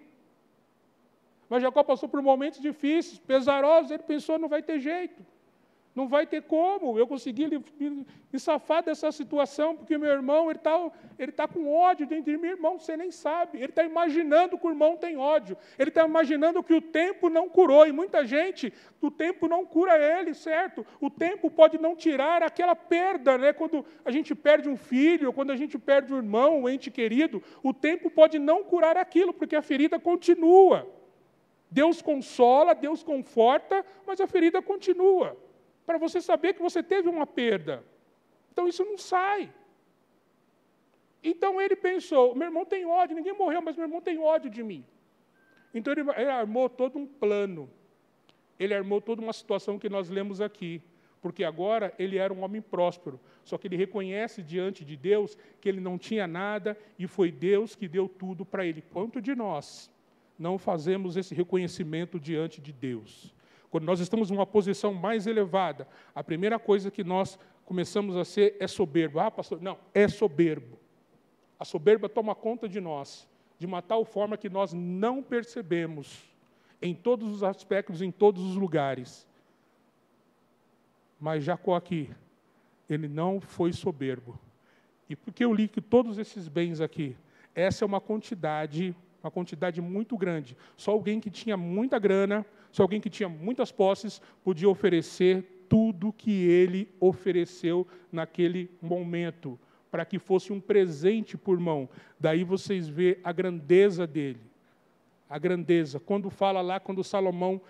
B: Mas Jacó passou por momentos difíceis, pesarosos, ele pensou, não vai ter jeito. Não vai ter como eu conseguir me safar dessa situação, porque meu irmão, ele tá com ódio dentro de mim, irmão, você nem sabe. Ele está imaginando que o irmão tem ódio. Ele está imaginando que o tempo não curou. E muita gente, o tempo não cura ele, certo? O tempo pode não tirar aquela perda, né? Quando a gente perde um filho, quando a gente perde um irmão, um ente querido, o tempo pode não curar aquilo, porque a ferida continua. Deus consola, Deus conforta, mas a ferida continua. Para você saber que você teve uma perda. Então, isso não sai. Então, ele pensou, meu irmão tem ódio, ninguém morreu, mas meu irmão tem ódio de mim. Então, ele armou todo um plano. Ele armou toda uma situação que nós lemos aqui. Porque agora ele era um homem próspero. Só que ele reconhece diante de Deus que ele não tinha nada e foi Deus que deu tudo para ele. Quanto de nós não fazemos esse reconhecimento diante de Deus? Quando nós estamos numa posição mais elevada, a primeira coisa que nós começamos a ser é soberbo. Ah, pastor, não, é soberbo. A soberba toma conta de nós, de uma tal forma que nós não percebemos, em todos os aspectos, em todos os lugares. Mas Jacó aqui, ele não foi soberbo. E porque eu li que todos esses bens aqui, essa é uma quantidade muito grande. Só alguém que tinha muita grana, só alguém que tinha muitas posses, podia oferecer tudo que ele ofereceu naquele momento, para que fosse um presente por mão. Daí vocês vê a grandeza dele. A grandeza. Quando fala lá, quando Salomão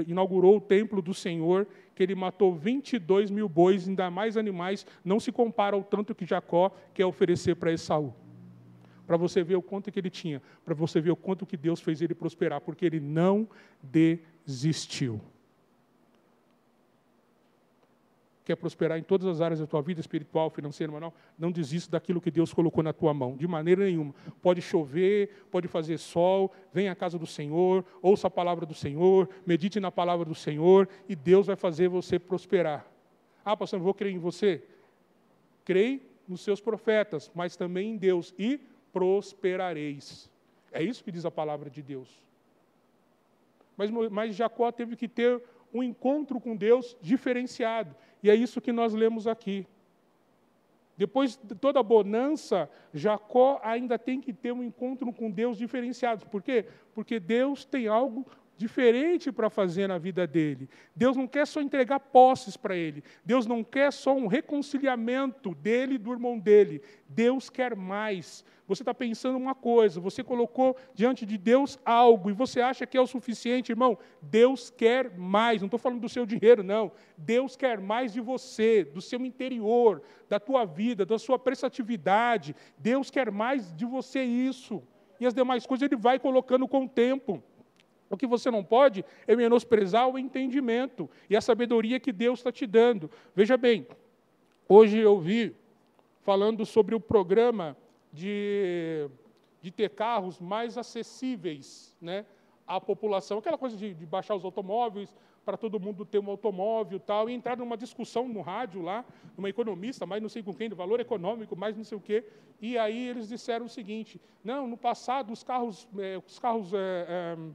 B: inaugurou o templo do Senhor, que ele matou 22 mil bois, ainda mais animais, não se compara ao tanto que Jacó quer oferecer para Esaú. Para você ver o quanto que ele tinha, para você ver o quanto que Deus fez ele prosperar, porque ele não desistiu. Quer prosperar em todas as áreas da tua vida, espiritual, financeira, mas não desista daquilo que Deus colocou na tua mão, de maneira nenhuma. Pode chover, pode fazer sol, venha à casa do Senhor, ouça a palavra do Senhor, medite na palavra do Senhor, e Deus vai fazer você prosperar. Ah, pastor, não vou crer em você? Creia nos seus profetas, mas também em Deus, e prosperareis. É isso que diz a palavra de Deus. Mas Jacó teve que ter um encontro com Deus diferenciado. E é isso que nós lemos aqui. Depois de toda a bonança, Jacó ainda tem que ter um encontro com Deus diferenciado. Por quê? Porque Deus tem algo diferente para fazer na vida dele. Deus não quer só entregar posses para ele. Deus não quer só um reconciliamento dele e do irmão dele. Deus quer mais. Você está pensando uma coisa, você colocou diante de Deus algo e você acha que é o suficiente, irmão. Deus quer mais. Não estou falando do seu dinheiro, não. Deus quer mais de você, do seu interior, da tua vida, da sua prestatividade. Deus quer mais de você isso. E as demais coisas Ele vai colocando com o tempo. O que você não pode é menosprezar o entendimento e a sabedoria que Deus está te dando. Veja bem, hoje eu vi falando sobre o programa de ter carros mais acessíveis, né, à população. Aquela coisa de baixar os automóveis para todo mundo ter um automóvel e tal, e entraram numa discussão no rádio lá, uma economista, mais não sei com quem, do valor econômico, mais não sei o quê, e aí eles disseram o seguinte: não, no passado os carros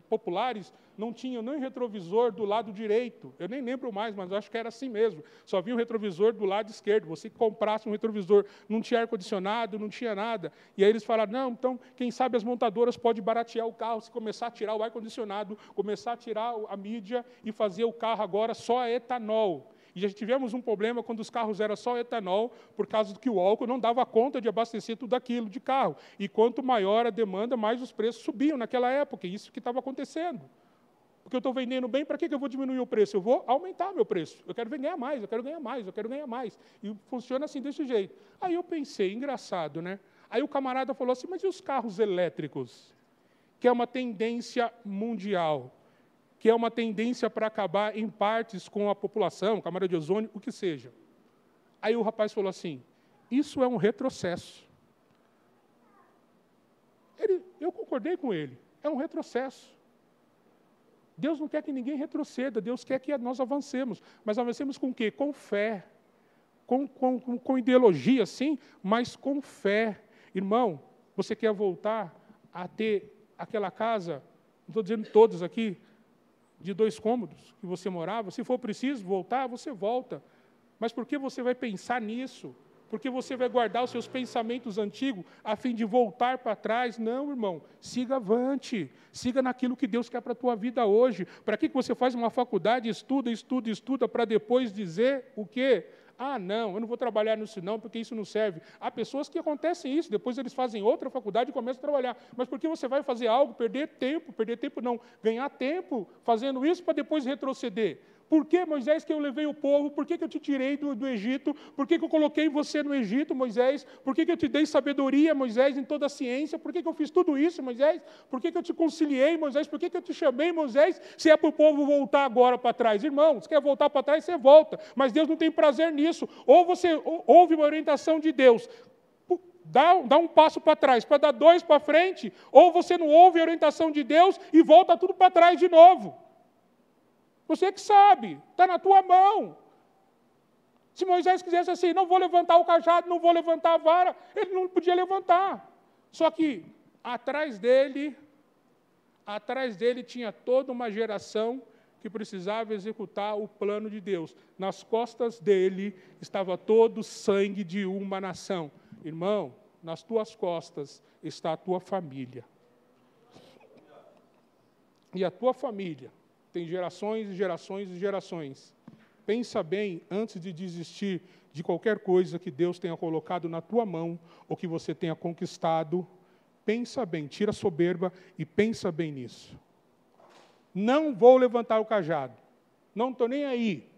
B: populares não tinham nem retrovisor do lado direito. Eu nem lembro mais, mas acho que era assim mesmo. Só havia um retrovisor do lado esquerdo. Você que comprasse um retrovisor, não tinha ar-condicionado, não tinha nada. E aí eles falaram: não, então, quem sabe as montadoras podem baratear o carro, se começar a tirar o ar-condicionado, começar a tirar a mídia e fazer o carro agora só a etanol. E já tivemos um problema quando os carros eram só etanol, por causa do que o álcool não dava conta de abastecer tudo aquilo de carro. E quanto maior a demanda, mais os preços subiam naquela época. E isso que estava acontecendo. Porque eu estou vendendo bem, para que eu vou diminuir o preço? Eu vou aumentar meu preço. Eu quero ganhar mais, eu quero ganhar mais, eu quero ganhar mais. E funciona assim, desse jeito. Aí eu pensei, engraçado, né? Aí o camarada falou assim: mas e os carros elétricos? Que é uma tendência mundial, que é uma tendência para acabar em partes com a população, camada de ozônio, o que seja. Aí o rapaz falou assim: isso é um retrocesso. Eu concordei com ele, é um retrocesso. Deus não quer que ninguém retroceda, Deus quer que nós avancemos. Mas avancemos com o quê? Com fé. Com ideologia, sim, mas com fé. Irmão, você quer voltar a ter aquela casa, não estou dizendo todos aqui, de 2 cômodos que você morava? Se for preciso voltar, você volta. Mas por que você vai pensar nisso? Porque você vai guardar os seus pensamentos antigos a fim de voltar para trás? Não, irmão. Siga avante. Siga naquilo que Deus quer para a tua vida hoje. Para que você faz uma faculdade, estuda, para depois dizer o quê? Ah, não, eu não vou trabalhar nisso não, porque isso não serve. Há pessoas que acontecem isso, depois eles fazem outra faculdade e começam a trabalhar. Mas por que você vai fazer algo, perder tempo não, ganhar tempo fazendo isso para depois retroceder? Por que, Moisés, que eu levei o povo? Por que eu te tirei do Egito? Por que eu coloquei você no Egito, Moisés? Por que eu te dei sabedoria, Moisés, em toda a ciência? Por que eu fiz tudo isso, Moisés? Por que eu te conciliei, Moisés? Por que eu te chamei, Moisés? Se é para o povo voltar agora para trás. Irmão, se quer voltar para trás, você volta. Mas Deus não tem prazer nisso. Ou você ouve uma orientação de Deus, dá um passo para trás, para dar 2 para frente, ou você não ouve a orientação de Deus e volta tudo para trás de novo. Você que sabe, está na tua mão. Se Moisés quisesse assim: não vou levantar o cajado, não vou levantar a vara, ele não podia levantar. Só que atrás dele tinha toda uma geração que precisava executar o plano de Deus. Nas costas dele estava todo o sangue de uma nação. Irmão, nas tuas costas está a tua família. E a tua família tem gerações e gerações e gerações. Pensa bem antes de desistir de qualquer coisa que Deus tenha colocado na tua mão ou que você tenha conquistado. Pensa bem, tira a soberba e pensa bem nisso. Não vou levantar o cajado. Não estou nem aí.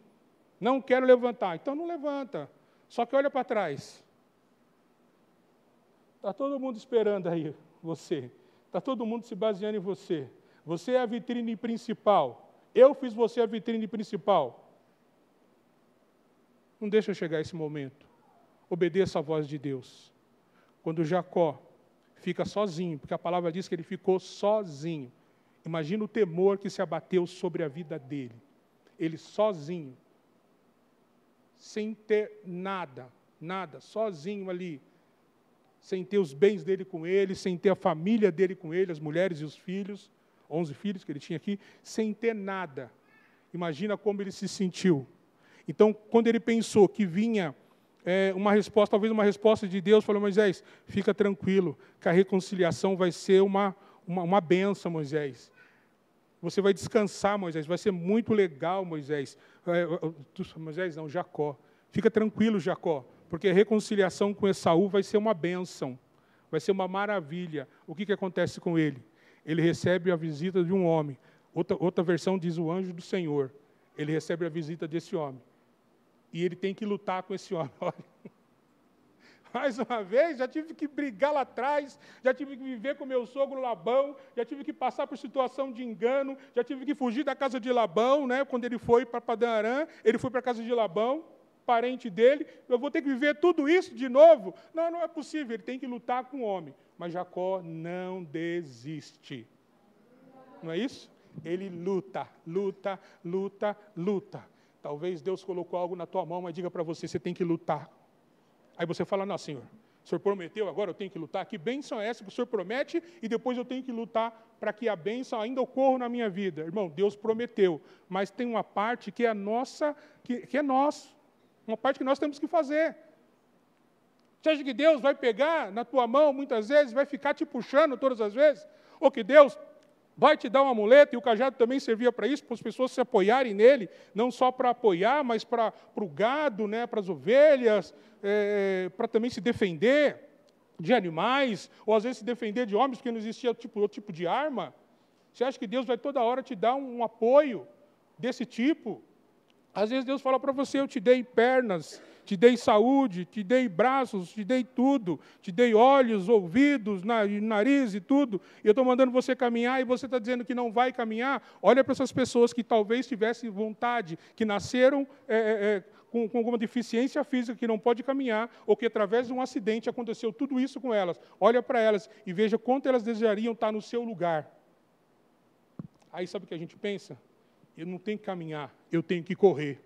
B: Não quero levantar. Então não levanta. Só que olha para trás. Está todo mundo esperando aí você. Está todo mundo se baseando em você. Você é a vitrine principal. Eu fiz você a vitrine principal. Não deixa chegar esse momento. Obedeça a voz de Deus. Quando Jacó fica sozinho, porque a palavra diz que ele ficou sozinho. Imagina o temor que se abateu sobre a vida dele. Ele sozinho, sem ter nada, sozinho ali, sem ter os bens dele com ele, sem ter a família dele com ele, as mulheres e os filhos, 11 filhos que ele tinha aqui, sem ter nada. Imagina como ele se sentiu. Então, quando ele pensou que vinha uma resposta, talvez uma resposta de Deus, falou: Moisés, fica tranquilo, que a reconciliação vai ser uma bênção, Moisés. Você vai descansar, Moisés, vai ser muito legal, Moisés. Moisés não, Jacó. Fica tranquilo, Jacó, porque a reconciliação com Esaú vai ser uma bênção, vai ser uma maravilha. O que acontece com ele? Ele recebe a visita de um homem. Outra versão diz o anjo do Senhor. Ele recebe a visita desse homem. E ele tem que lutar com esse homem. Olha. Mais uma vez, já tive que brigar lá atrás, já tive que viver com meu sogro Labão, já tive que passar por situação de engano, já tive que fugir da casa de Labão, né? Quando ele foi para Padã Arã, ele foi para a casa de Labão, parente dele. Eu vou ter que viver tudo isso de novo? Não, não é possível, ele tem que lutar com o homem. Mas Jacó não desiste. Não é isso? Ele luta, luta, luta, luta. Talvez Deus colocou algo na tua mão, mas diga para você, você tem que lutar. Aí você fala, não, Senhor, o Senhor prometeu, agora eu tenho que lutar. Que bênção é essa que o Senhor promete e depois eu tenho que lutar para que a bênção ainda ocorra na minha vida? Irmão, Deus prometeu, mas tem uma parte que é nossa, que é nossa. Uma parte que nós temos que fazer. Você acha que Deus vai pegar na tua mão, muitas vezes, vai ficar te puxando todas as vezes? Ou que Deus vai te dar uma muleta, e o cajado também servia para isso, para as pessoas se apoiarem nele, não só para apoiar, mas para o gado, né, para as ovelhas, para também se defender de animais, ou às vezes se defender de homens, porque não existia outro tipo de arma. Você acha que Deus vai toda hora te dar um apoio desse tipo? Às vezes Deus fala para você, eu te dei pernas, te dei saúde, te dei braços, te dei tudo, te dei olhos, ouvidos, nariz e tudo, e eu estou mandando você caminhar e você está dizendo que não vai caminhar. Olha para essas pessoas que talvez tivessem vontade, que nasceram com alguma deficiência física, que não pode caminhar, ou que através de um acidente aconteceu tudo isso com elas. Olha para elas e veja quanto elas desejariam estar no seu lugar. Aí sabe o que a gente pensa? Eu não tenho que caminhar, eu tenho que correr.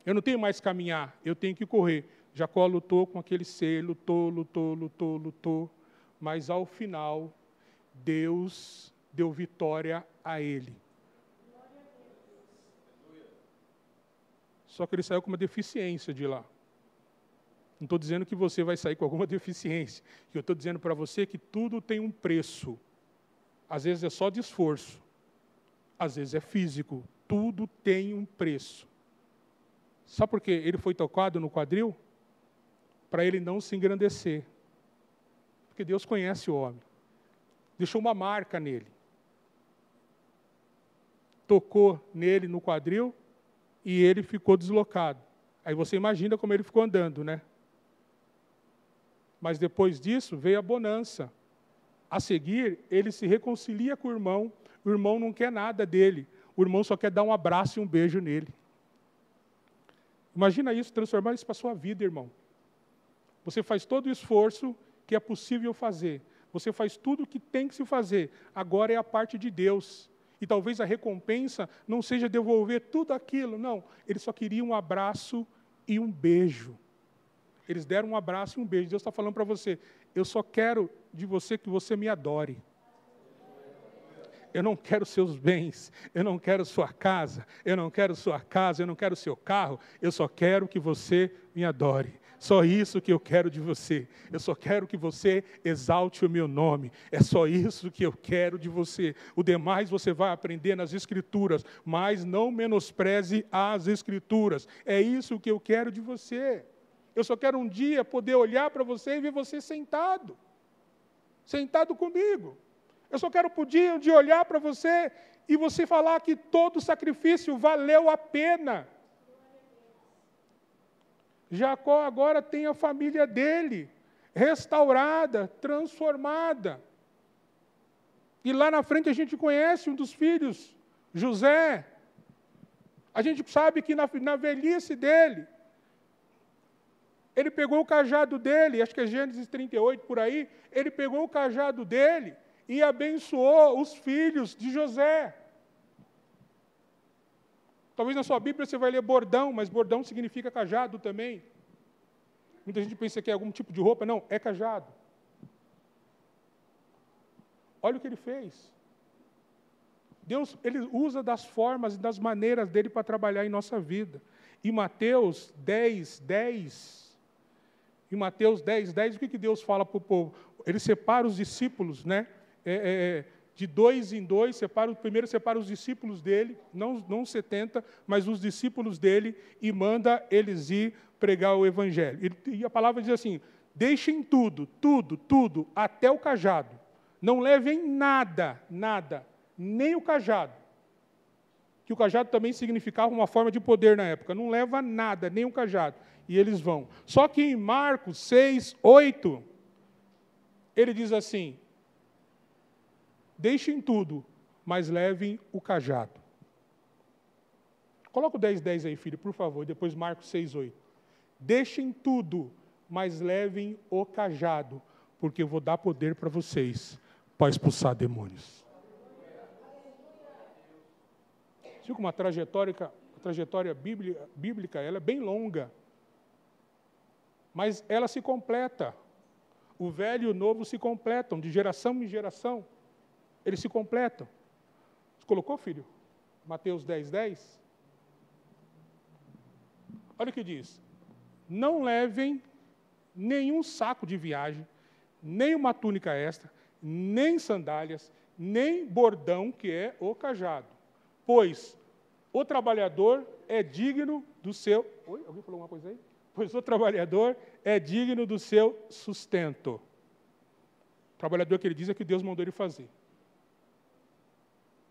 B: Eu não tenho mais que caminhar, eu tenho que correr. Jacó lutou com aquele ser, lutou, mas ao final, Deus deu vitória a ele. Só que ele saiu com uma deficiência de lá. Não estou dizendo que você vai sair com alguma deficiência. Eu estou dizendo para você que tudo tem um preço. Às vezes é só de esforço. Às vezes é físico. Tudo tem um preço. Sabe por quê? Ele foi tocado no quadril? Para ele não se engrandecer. Porque Deus conhece o homem. Deixou uma marca nele. Tocou nele no quadril e ele ficou deslocado. Aí você imagina como ele ficou andando, né? Mas depois disso veio a bonança. A seguir, ele se reconcilia com o irmão não quer nada dele, o irmão só quer dar um abraço e um beijo nele. Imagina isso, transformar isso para a sua vida, irmão. Você faz todo o esforço que é possível fazer, você faz tudo o que tem que se fazer, agora é a parte de Deus. E talvez a recompensa não seja devolver tudo aquilo, não. Eles só queriam um abraço e um beijo. Eles deram um abraço e um beijo. Deus está falando para você, eu só quero de você que você me adore. Eu não quero seus bens, eu não quero sua casa, eu não quero sua casa, eu não quero seu carro, eu só quero que você me adore. Só isso que eu quero de você. Eu só quero que você exalte o meu nome. É só isso que eu quero de você. O demais você vai aprender nas Escrituras, mas não menospreze as Escrituras. É isso que eu quero de você. Eu só quero um dia poder olhar para você e ver você sentado comigo. Eu só quero poder um dia olhar para você e você falar que todo sacrifício valeu a pena. Jacó agora tem a família dele, restaurada, transformada. E lá na frente a gente conhece um dos filhos, José. A gente sabe que na velhice dele, ele pegou o cajado dele, acho que é Gênesis 38 por aí, ele pegou o cajado dele e abençoou os filhos de José. Talvez na sua Bíblia você vai ler bordão, mas bordão significa cajado também. Muita gente pensa que é algum tipo de roupa, não, é cajado. Olha o que ele fez. Deus, ele usa das formas e das maneiras dele para trabalhar em nossa vida. Em Mateus 10, o que Deus fala para o povo? Ele separa os discípulos, né? De 2 em 2, primeiro separa os discípulos dele, não 70, mas os discípulos dele, e manda eles ir pregar o Evangelho. E a palavra diz assim, deixem tudo, até o cajado. Não levem nada, nem o cajado. Que o cajado também significava uma forma de poder na época. Não leva nada, nem o cajado. E eles vão. Só que em Marcos 6, 8, ele diz assim, deixem tudo, mas levem o cajado. Coloca o 10 aí, filho, por favor, e depois Marcos 6, 8. Deixem tudo, mas levem o cajado, porque eu vou dar poder para vocês, para expulsar demônios. Fica uma trajetória bíblica, ela é bem longa. Mas ela se completa. O velho e o novo se completam, de geração em geração. Eles se completam. Você colocou, filho? Mateus 10:10. Olha o que diz. Não levem nenhum saco de viagem, nem uma túnica extra, nem sandálias, nem bordão, que é o cajado. Pois o trabalhador é digno do seu... Oi? Alguém falou alguma coisa aí? Pois o trabalhador é digno do seu sustento. O trabalhador que ele diz é que Deus mandou ele fazer.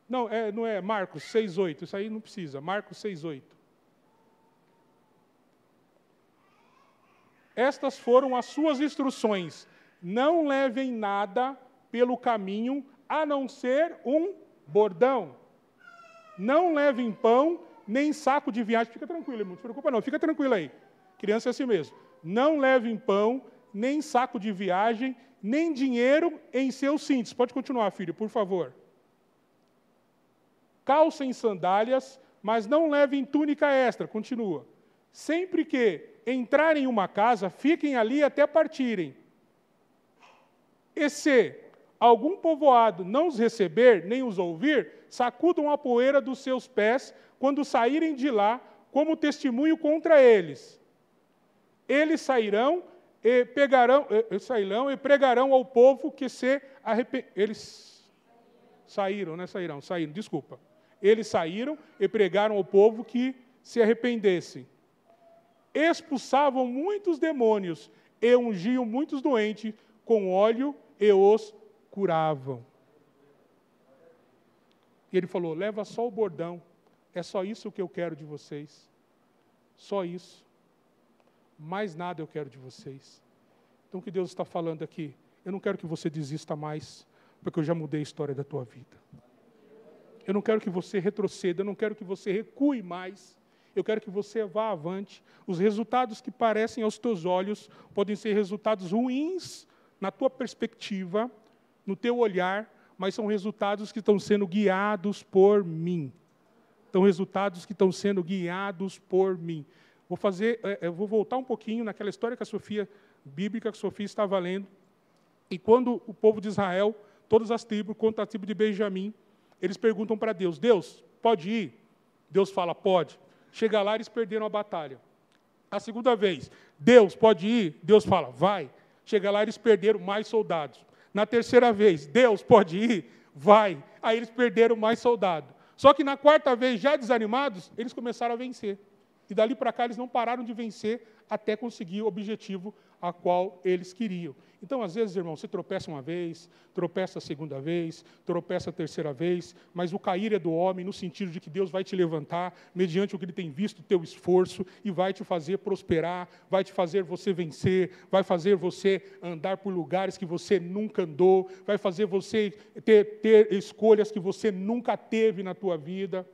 B: Não é Marcos 6:8, isso aí não precisa. Marcos 6:8. Estas foram as suas instruções. Não levem nada pelo caminho, a não ser um bordão. Não levem pão, nem saco de viagem. Fica tranquilo, irmão, não se preocupa não, fica tranquilo aí. Criança é assim mesmo. Não levem pão, nem saco de viagem, nem dinheiro em seus cintos. Pode continuar, filho, por favor. Calcem sandálias, mas não levem túnica extra. Continua. Sempre que entrarem em uma casa, fiquem ali até partirem. E se algum povoado não os receber, nem os ouvir, sacudam a poeira dos seus pés quando saírem de lá, como testemunho contra eles. Eles sairão e pregarão ao povo que se arrepende. Eles saíram, desculpa. Eles saíram e pregaram ao povo que se arrependessem. Expulsavam muitos demônios e ungiam muitos doentes com óleo e os curavam. E ele falou, leva só o bordão, é só isso que eu quero de vocês. Só isso. Mais nada eu quero de vocês. Então o que Deus está falando aqui? Eu não quero que você desista mais, porque eu já mudei a história da tua vida. Eu não quero que você retroceda, eu não quero que você recue mais. Eu quero que você vá avante. Os resultados que parecem aos teus olhos podem ser resultados ruins na tua perspectiva, no teu olhar, mas são resultados que estão sendo guiados por mim. São resultados que estão sendo guiados por mim. Eu vou voltar um pouquinho naquela história bíblica que a Sofia estava lendo. E quando o povo de Israel, todas as tribos, contra a tribo de Benjamim, eles perguntam para Deus, Deus, pode ir? Deus fala, pode. Chega lá, eles perderam a batalha. A segunda vez, Deus, pode ir? Deus fala, vai. Chega lá, eles perderam mais soldados. Na terceira vez, Deus, pode ir? Vai. Aí eles perderam mais soldados. Só que na quarta vez, já desanimados, eles começaram a vencer. E dali para cá, eles não pararam de vencer até conseguir o objetivo a qual eles queriam. Então, às vezes, irmão, você tropeça uma vez, tropeça a segunda vez, tropeça a terceira vez, mas o cair é do homem no sentido de que Deus vai te levantar mediante o que Ele tem visto o teu esforço e vai te fazer prosperar, vai te fazer você vencer, vai fazer você andar por lugares que você nunca andou, vai fazer você ter escolhas que você nunca teve na tua vida.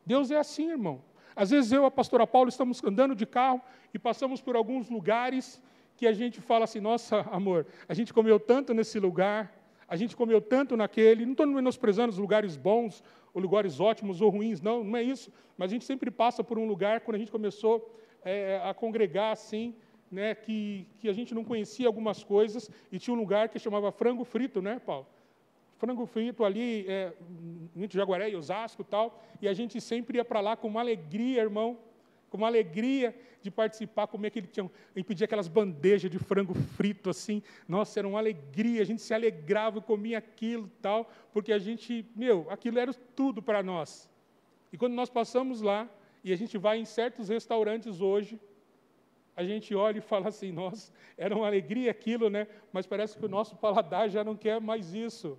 B: Deus é assim, irmão. Às vezes eu e a pastora Paula estamos andando de carro e passamos por alguns lugares que a gente fala assim, nossa, amor, a gente comeu tanto nesse lugar, a gente comeu tanto naquele, não estou menosprezando os lugares bons, ou lugares ótimos ou ruins, não é isso, mas a gente sempre passa por um lugar, quando a gente começou a congregar assim, né, que a gente não conhecia algumas coisas, e tinha um lugar que chamava Frango Frito, né, Paulo? Frango Frito ali, em Jaguaré e Osasco e tal, e a gente sempre ia para lá com uma alegria, irmão, com uma alegria de participar, comer e pedir aquelas bandejas de frango frito, assim, nossa, era uma alegria, a gente se alegrava e comia aquilo e tal, porque a gente, aquilo era tudo para nós. E quando nós passamos lá, e a gente vai em certos restaurantes hoje, a gente olha e fala assim, nossa, era uma alegria aquilo, né? Mas parece que o nosso paladar já não quer mais isso.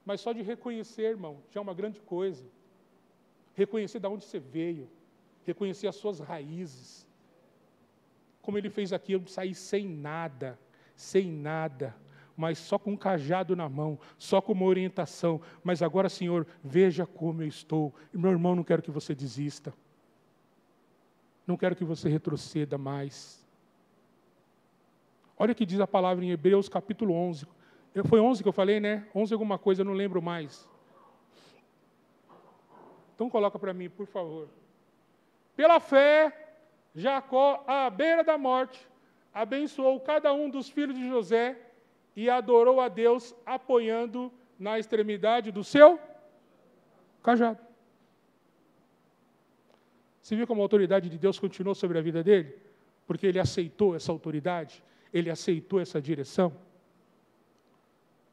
B: Mas só de reconhecer, irmão, já é uma grande coisa. Reconhecer de onde você veio, reconhecer as suas raízes. Como ele fez aqui, eu saí sem nada, mas só com um cajado na mão, só com uma orientação. Mas agora, Senhor, veja como eu estou. E, meu irmão, não quero que você desista. Não quero que você retroceda mais. Olha o que diz a palavra em Hebreus, capítulo 11. Foi 11 que eu falei, né? 11 alguma coisa, eu não lembro mais. Então coloca para mim, por favor. Pela fé, Jacó, à beira da morte, abençoou cada um dos filhos de José e adorou a Deus, apoiando na extremidade do seu cajado. Você viu como a autoridade de Deus continuou sobre a vida dele? Porque ele aceitou essa autoridade, ele aceitou essa direção.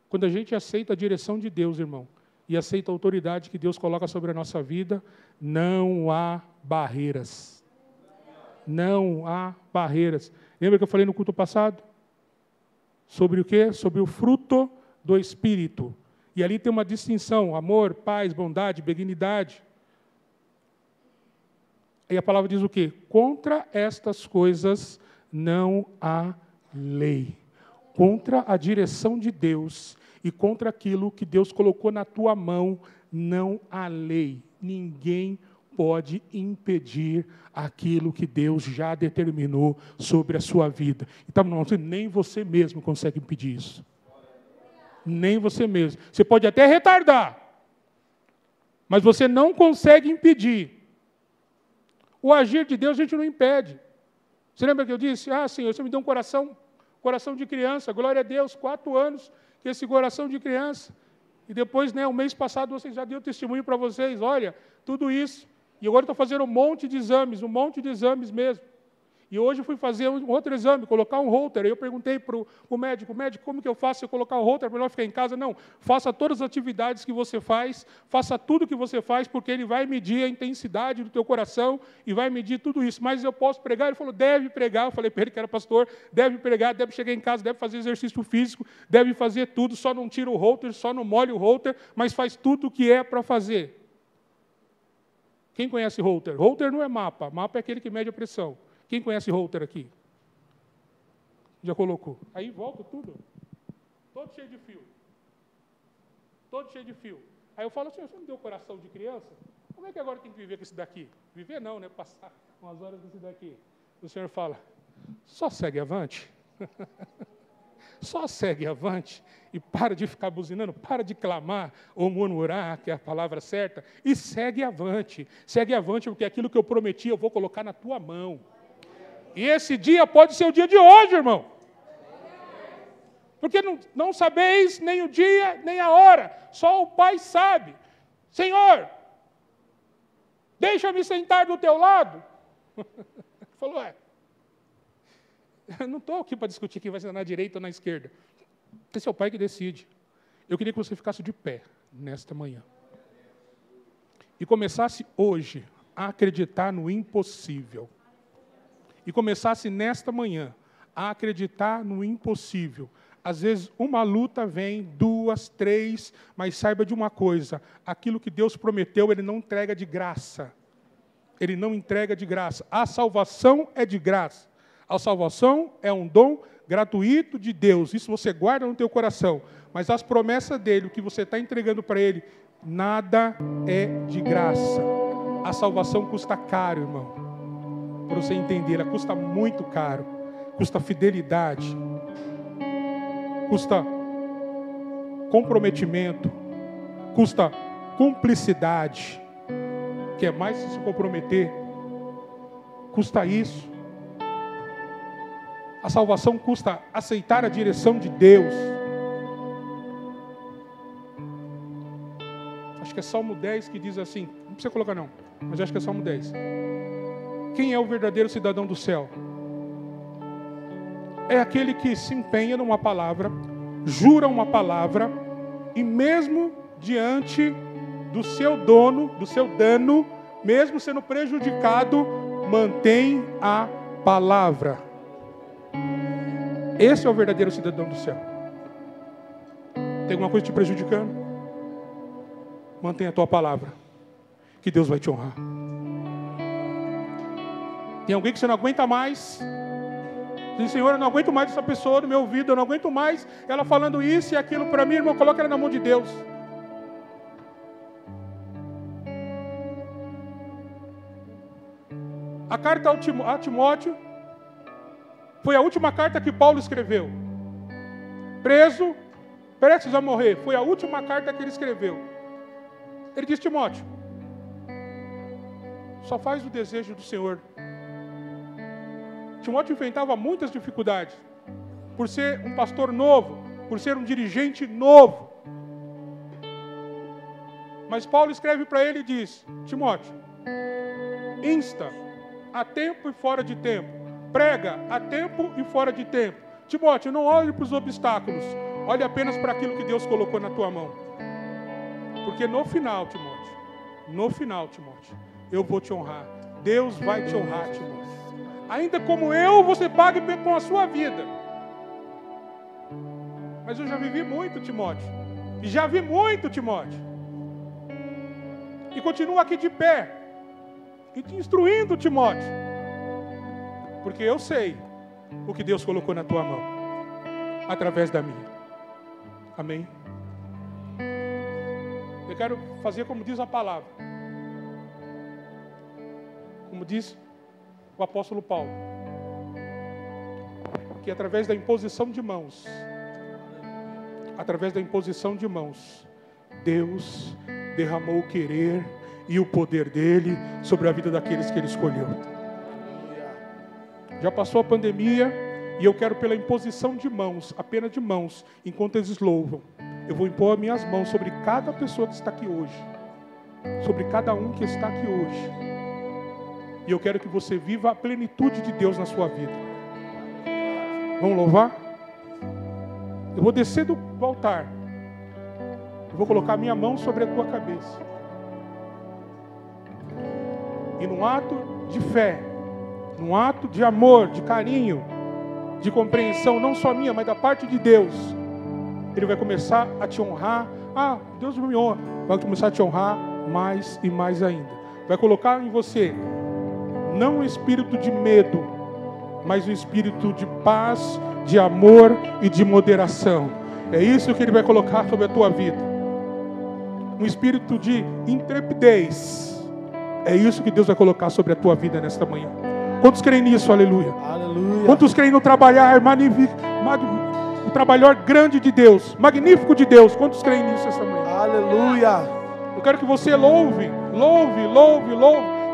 B: Quando a gente aceita a direção de Deus, irmão, e aceita a autoridade que Deus coloca sobre a nossa vida, não há barreiras. Não há barreiras. Lembra que eu falei no culto passado? Sobre o quê? Sobre o fruto do Espírito. E ali tem uma distinção: amor, paz, bondade, benignidade. E a palavra diz o quê? Contra estas coisas não há lei. Contra a direção de Deus e contra aquilo que Deus colocou na tua mão, não há lei. Ninguém pode impedir aquilo que Deus já determinou sobre a sua vida. Então, nem você mesmo consegue impedir isso. Nem você mesmo. Você pode até retardar, mas você não consegue impedir. O agir de Deus a gente não impede. Você lembra que eu disse, Senhor, você me deu um coração de criança, glória a Deus, 4 anos, que esse coração de criança. E depois, o mês passado, você já deu testemunho para vocês, olha, tudo isso. E agora estou fazendo um monte de exames mesmo. E hoje eu fui fazer um outro exame, colocar um holter. Aí eu perguntei para o médico, como que eu faço se eu colocar o holter para não ficar em casa? Não, faça todas as atividades que você faz, faça tudo que você faz, porque ele vai medir a intensidade do teu coração e vai medir tudo isso. Mas eu posso pregar? Ele falou, deve pregar. Eu falei para ele que era pastor, deve pregar, deve chegar em casa, deve fazer exercício físico, deve fazer tudo, só não tira o holter, só não molha o holter, mas faz tudo o que é para fazer. Quem conhece holter? Holter não é mapa, mapa é aquele que mede a pressão. Quem conhece holter aqui? Já colocou. Aí volta tudo. Todo cheio de fio. Todo cheio de fio. Aí eu falo assim, você não deu coração de criança? Como é que agora tem que viver com esse daqui? Viver não, né? Passar umas horas com esse daqui. O Senhor fala, só segue avante. Só segue avante e para de ficar buzinando, para de clamar ou murmurar, que é a palavra certa, e segue avante. Segue avante, porque aquilo que eu prometi eu vou colocar na tua mão. E esse dia pode ser o dia de hoje, irmão. Porque não sabeis nem o dia, nem a hora. Só o Pai sabe. Senhor, deixa-me sentar do teu lado. Falou, eu não estou aqui para discutir quem vai sentar na direita ou na esquerda. Esse é o Pai que decide. Eu queria que você ficasse de pé nesta manhã. E começasse hoje a acreditar no impossível. E começasse nesta manhã a acreditar no impossível. Às vezes uma luta vem, 2, 3, mas saiba de uma coisa, aquilo que Deus prometeu, Ele não entrega de graça. Ele não entrega de graça. A salvação é de graça. A salvação é um dom gratuito de Deus. Isso você guarda no teu coração. Mas as promessas dele, o que você está entregando para Ele, nada é de graça. A salvação custa caro, irmão. Para você entender, ela custa muito caro. Custa fidelidade. Custa comprometimento. Custa cumplicidade. Que é mais se comprometer. Custa isso. A salvação custa aceitar a direção de Deus. Acho que é Salmo 10 que diz assim, não precisa colocar não, mas acho que é Salmo 10. Quem é o verdadeiro cidadão do céu? É aquele que se empenha numa palavra, jura uma palavra, e mesmo diante do seu dono, do seu dano, mesmo sendo prejudicado, mantém a palavra. Esse é o verdadeiro cidadão do céu. Tem alguma coisa te prejudicando? Mantenha a tua palavra, que Deus vai te honrar. Tem alguém que você não aguenta mais? Diz, Senhor, eu não aguento mais essa pessoa no meu ouvido, eu não aguento mais ela falando isso e aquilo para mim, irmão, coloca ela na mão de Deus. A carta a Timóteo foi a última carta que Paulo escreveu. Preso, prestes a morrer, foi a última carta que ele escreveu. Ele diz, Timóteo, Só faz o desejo do Senhor. Timóteo enfrentava muitas dificuldades, por ser um pastor novo, por ser um dirigente novo. Mas Paulo escreve para ele e diz: Timóteo, insta a tempo e fora de tempo, prega a tempo e fora de tempo. Timóteo, não olhe para os obstáculos, olhe apenas para aquilo que Deus colocou na tua mão. Porque no final, Timóteo, eu vou te honrar. Deus vai te honrar, Timóteo. Ainda como eu, você pague com a sua vida. Mas eu já vivi muito, Timóteo. E já vi muito, Timóteo. E continuo aqui de pé. E te instruindo, Timóteo. Porque eu sei o que Deus colocou na tua mão. Através da minha. Amém? Eu quero fazer como diz a palavra. Como diz o apóstolo Paulo. Que através da imposição de mãos, Deus derramou o querer e o poder dele sobre a vida daqueles que ele escolheu. Já passou a pandemia e eu quero, pela imposição de mãos, apenas de mãos, enquanto eles louvam, eu vou impor as minhas mãos sobre cada pessoa que está aqui hoje, sobre cada um que está aqui hoje. E eu quero que você viva a plenitude de Deus na sua vida. Vamos louvar? Eu vou descer do altar. Eu vou colocar a minha mão sobre a tua cabeça. E num ato de fé, num ato de amor, de carinho, de compreensão, não só minha, mas da parte de Deus, Ele vai começar a te honrar. Ah, Deus me honra. Vai começar a te honrar mais e mais ainda. Vai colocar em você não um espírito de medo, mas um espírito de paz, de amor e de moderação. É isso que Ele vai colocar sobre a tua vida. Um espírito de intrepidez. É isso que Deus vai colocar sobre a tua vida nesta manhã. Quantos creem nisso? Aleluia.
A: Aleluia.
B: Quantos creem no trabalhar o trabalhar grande de Deus, magnífico de Deus? Quantos creem nisso esta manhã?
A: Aleluia.
B: Eu quero que você louve.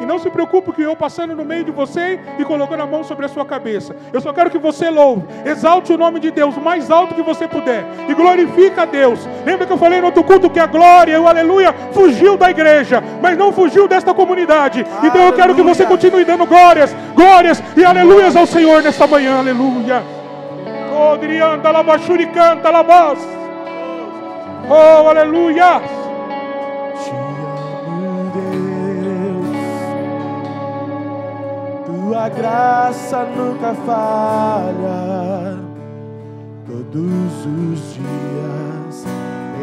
B: E não se preocupe que eu passando no meio de você e colocando a mão sobre a sua cabeça. Eu só quero que você louve. Exalte o nome de Deus o mais alto que você puder. E glorifica a Deus. Lembra que eu falei no outro culto que a glória e o aleluia fugiu da igreja, mas não fugiu desta comunidade. Então eu quero que você continue dando glórias e aleluias ao Senhor nesta manhã. Aleluia. Oh, Drianda, Labachuri, canta, Labas. Oh, aleluia.
A: Tua graça nunca falha. Todos os dias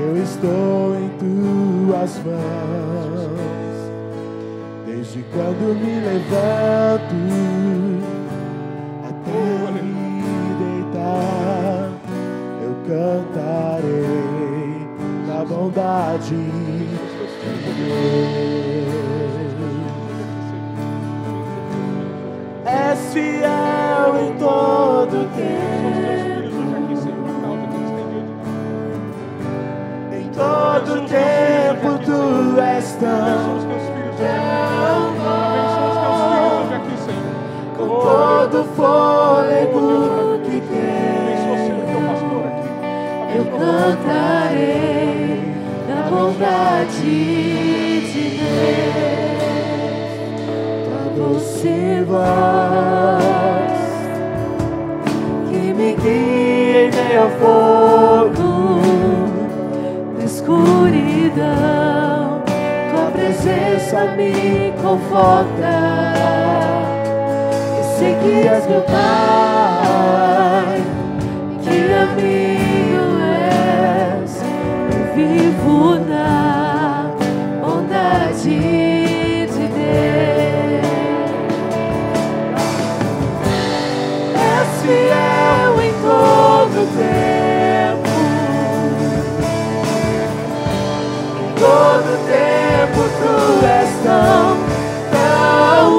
A: eu estou em tuas mãos. Desde quando me levanto até me deitar, eu cantarei da bondade de Deus. És fiel em todo tempo. Em todo tempo tu és tão bom. Com todo fôlego que tem,
C: eu cantarei da bondade de Deus. Você voz que me guia em meio ao fogo, na escuridão, tua presença me conforta. Eu sei que és meu Pai, que amigo és, eu vivo na bondade. Fiel em todo tempo, em todo tempo tu és tão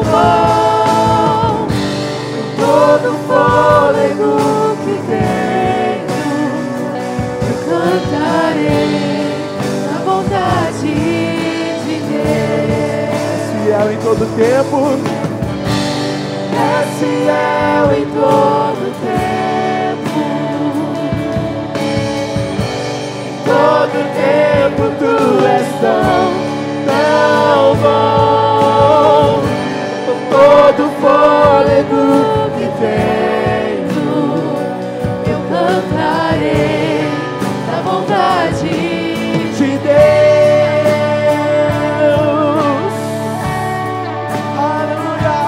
C: bom. Em todo fôlego que tenho, eu cantarei na bondade.
A: fiel em todo tempo.
C: És fiel em todo tempo. Em todo tempo tu és tão bom. Com todo fôlego que tenho, eu cantarei da bondade de Deus.
A: Aleluia.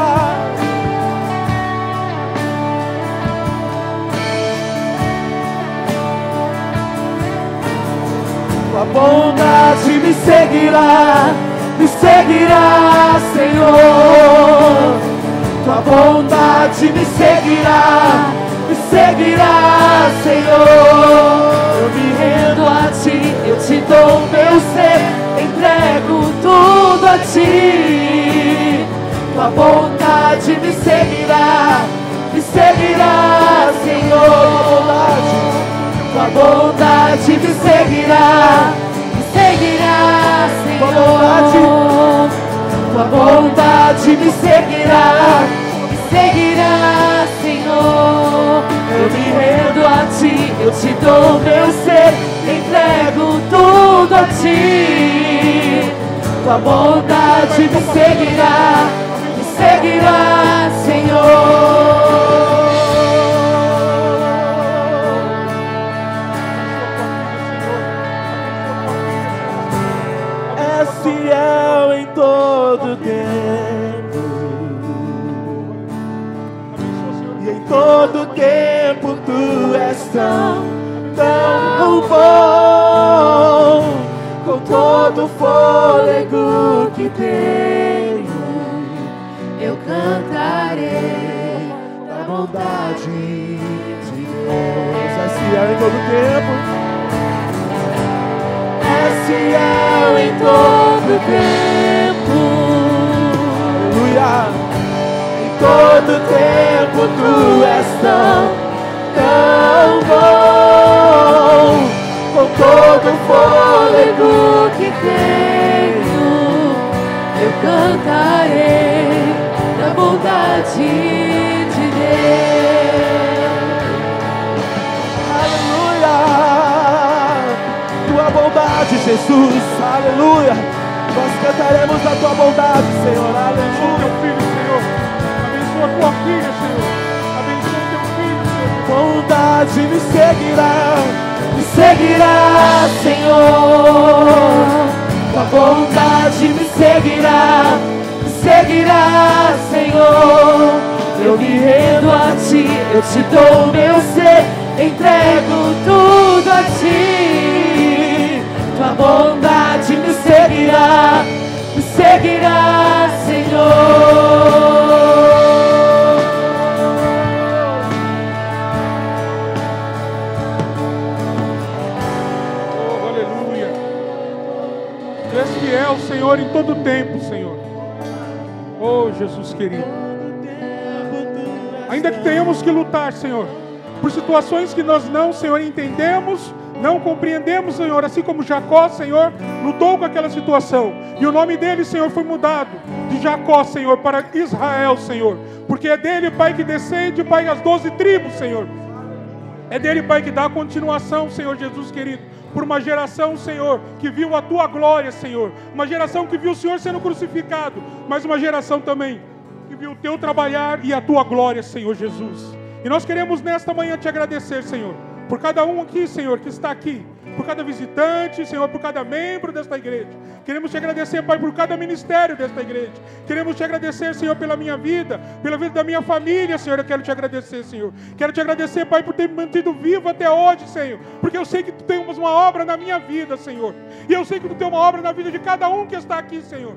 C: Tua bondade me seguirá, Senhor. Tua bondade me seguirá, Senhor. Eu me rendo a Ti, eu Te dou meu ser, entrego tudo a Ti. Tua bondade me seguirá, Senhor. Tua bondade me seguirá, Senhor. Tua bondade me seguirá, Senhor. Eu me rendo a Ti, eu Te dou meu ser, entrego tudo a Ti. Tua bondade me seguirá, Senhor.
A: Fiel em todo tempo, e em todo tempo tu és tão bom. Com todo fôlego que tenho,
C: eu cantarei da bondade de Deus.
A: És fiel em todo tempo.
C: És fiel em todo tempo.
A: Aleluia.
C: Em todo tempo tu és tão bom. Com todo fôlego que tenho, eu cantarei da bondade de Deus.
A: Aleluia. Tua bondade, Jesus, aleluia. Nós cantaremos a tua bondade, Senhor,
B: Abençoa
A: aleluia.
B: teu filho, Senhor. Abençoa tua filha, Senhor. Abençoa teu filho, Senhor.
A: Bondade me
C: seguirá, Senhor. Tua bondade me seguirá, Senhor. Eu me rendo a Ti, eu Te dou meu ser, entrego tudo a Ti. Tua bondade me seguirá, Senhor.
B: Oh, aleluia. Tu és fiel, Senhor, em todo tempo, Senhor. Oh, Jesus querido. Ainda que tenhamos que lutar, Senhor, por situações que nós não, Senhor, entendemos, não compreendemos, Senhor, assim como Jacó, Senhor, lutou com aquela situação. E o nome dele, Senhor, foi mudado de Jacó, Senhor, para Israel, Senhor. Porque é dele, Pai, que descende, Pai, as 12 tribos, Senhor. É dele, Pai, que dá a continuação, Senhor Jesus querido, por uma geração, Senhor, que viu a Tua glória, Senhor. Uma geração que viu o Senhor sendo crucificado, mas uma geração também que viu o Teu trabalhar e a Tua glória, Senhor Jesus. E nós queremos nesta manhã Te agradecer, Senhor, por cada um aqui, Senhor, que está aqui, por cada visitante, Senhor, por cada membro desta igreja. Queremos Te agradecer, Pai, por cada ministério desta igreja. Queremos Te agradecer, Senhor, pela minha vida, pela vida da minha família, Senhor. Eu quero Te agradecer, Senhor. Quero Te agradecer, Pai, por ter me mantido vivo até hoje, Senhor. Porque eu sei que Tu tens uma obra na minha vida, Senhor. E eu sei que Tu tens uma obra na vida de cada um que está aqui, Senhor.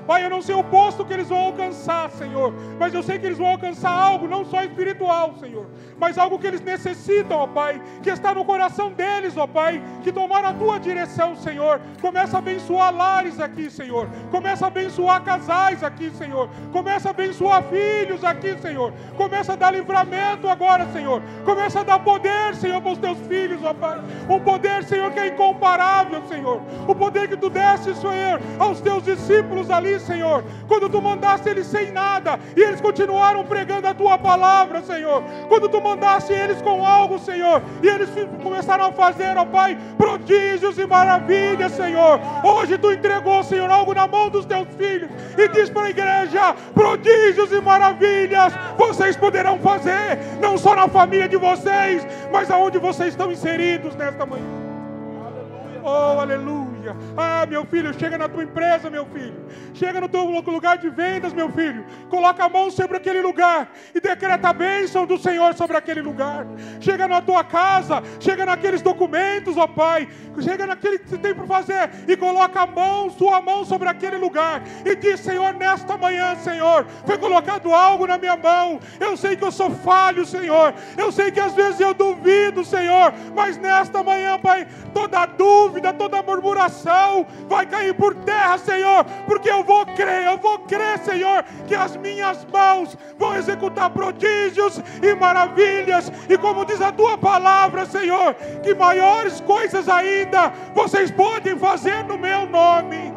B: Pai, eu não sei o posto que eles vão alcançar, Senhor, mas eu sei que eles vão alcançar algo, não só espiritual, Senhor, mas algo que eles necessitam, ó Pai, que está no coração deles, ó Pai, que tomaram a Tua direção, Senhor. Começa a abençoar lares aqui, Senhor. Começa a abençoar casais aqui, Senhor. Começa a abençoar filhos aqui, Senhor. Começa a dar livramento agora, Senhor. Começa a dar poder, Senhor, para os Teus filhos, ó Pai. Um poder, Senhor, que é incomparável, Senhor. O poder que Tu deste, Senhor, aos Teus discípulos ali, ali, Senhor, quando Tu mandaste eles sem nada, e eles continuaram pregando a Tua palavra, Senhor. Quando Tu mandaste eles com algo, Senhor, e eles começaram a fazer, ó Pai, prodígios e maravilhas, Senhor. Hoje Tu entregou, Senhor, algo na mão dos Teus filhos, e diz para a igreja: prodígios e maravilhas vocês poderão fazer, não só na família de vocês, mas aonde vocês estão inseridos nesta manhã. Oh, aleluia. Ah, meu filho, chega na tua empresa, meu filho. Chega no teu lugar de vendas, meu filho. Coloca a mão sobre aquele lugar e decreta a bênção do Senhor sobre aquele lugar. Chega na tua casa, chega naqueles documentos, ó Pai. Chega naquele que você tem para fazer e coloca a mão, sua mão sobre aquele lugar. E diz: Senhor, nesta manhã, Senhor, foi colocado algo na minha mão. Eu sei que eu sou falho, Senhor. Eu sei que às vezes eu duvido, Senhor. Mas nesta manhã, Pai, toda dúvida, toda murmuração vai cair por terra, Senhor, porque eu vou crer, Senhor, que as minhas mãos vão executar prodígios e maravilhas, e como diz a Tua palavra, Senhor, que maiores coisas ainda vocês podem fazer no meu nome.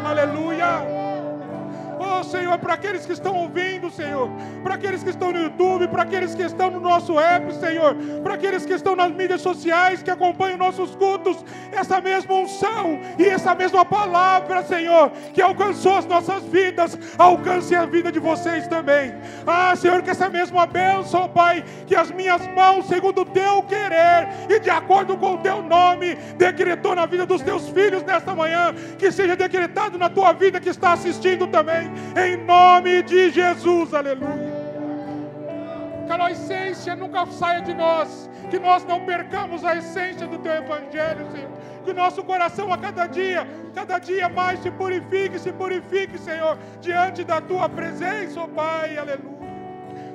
B: Aleluia. Oh, Senhor, para aqueles que estão ouvindo, Senhor, para aqueles que estão no YouTube, para aqueles que estão no nosso app, Senhor, para aqueles que estão nas mídias sociais, que acompanham nossos cultos, essa mesma unção e essa mesma palavra, Senhor, que alcançou as nossas vidas, alcance a vida de vocês também. Ah, Senhor, que essa mesma bênção, oh, Pai, que as minhas mãos, segundo o Teu querer e de acordo com o Teu nome, decretou na vida dos Teus filhos nesta manhã, que seja decretado na Tua vida que está assistindo também, em nome de Jesus, aleluia. Que a essência nunca saia de nós, que nós não percamos a essência do Teu Evangelho, Senhor. Que o nosso coração a cada dia mais se purifique, Senhor, diante da Tua presença, ó Pai, aleluia.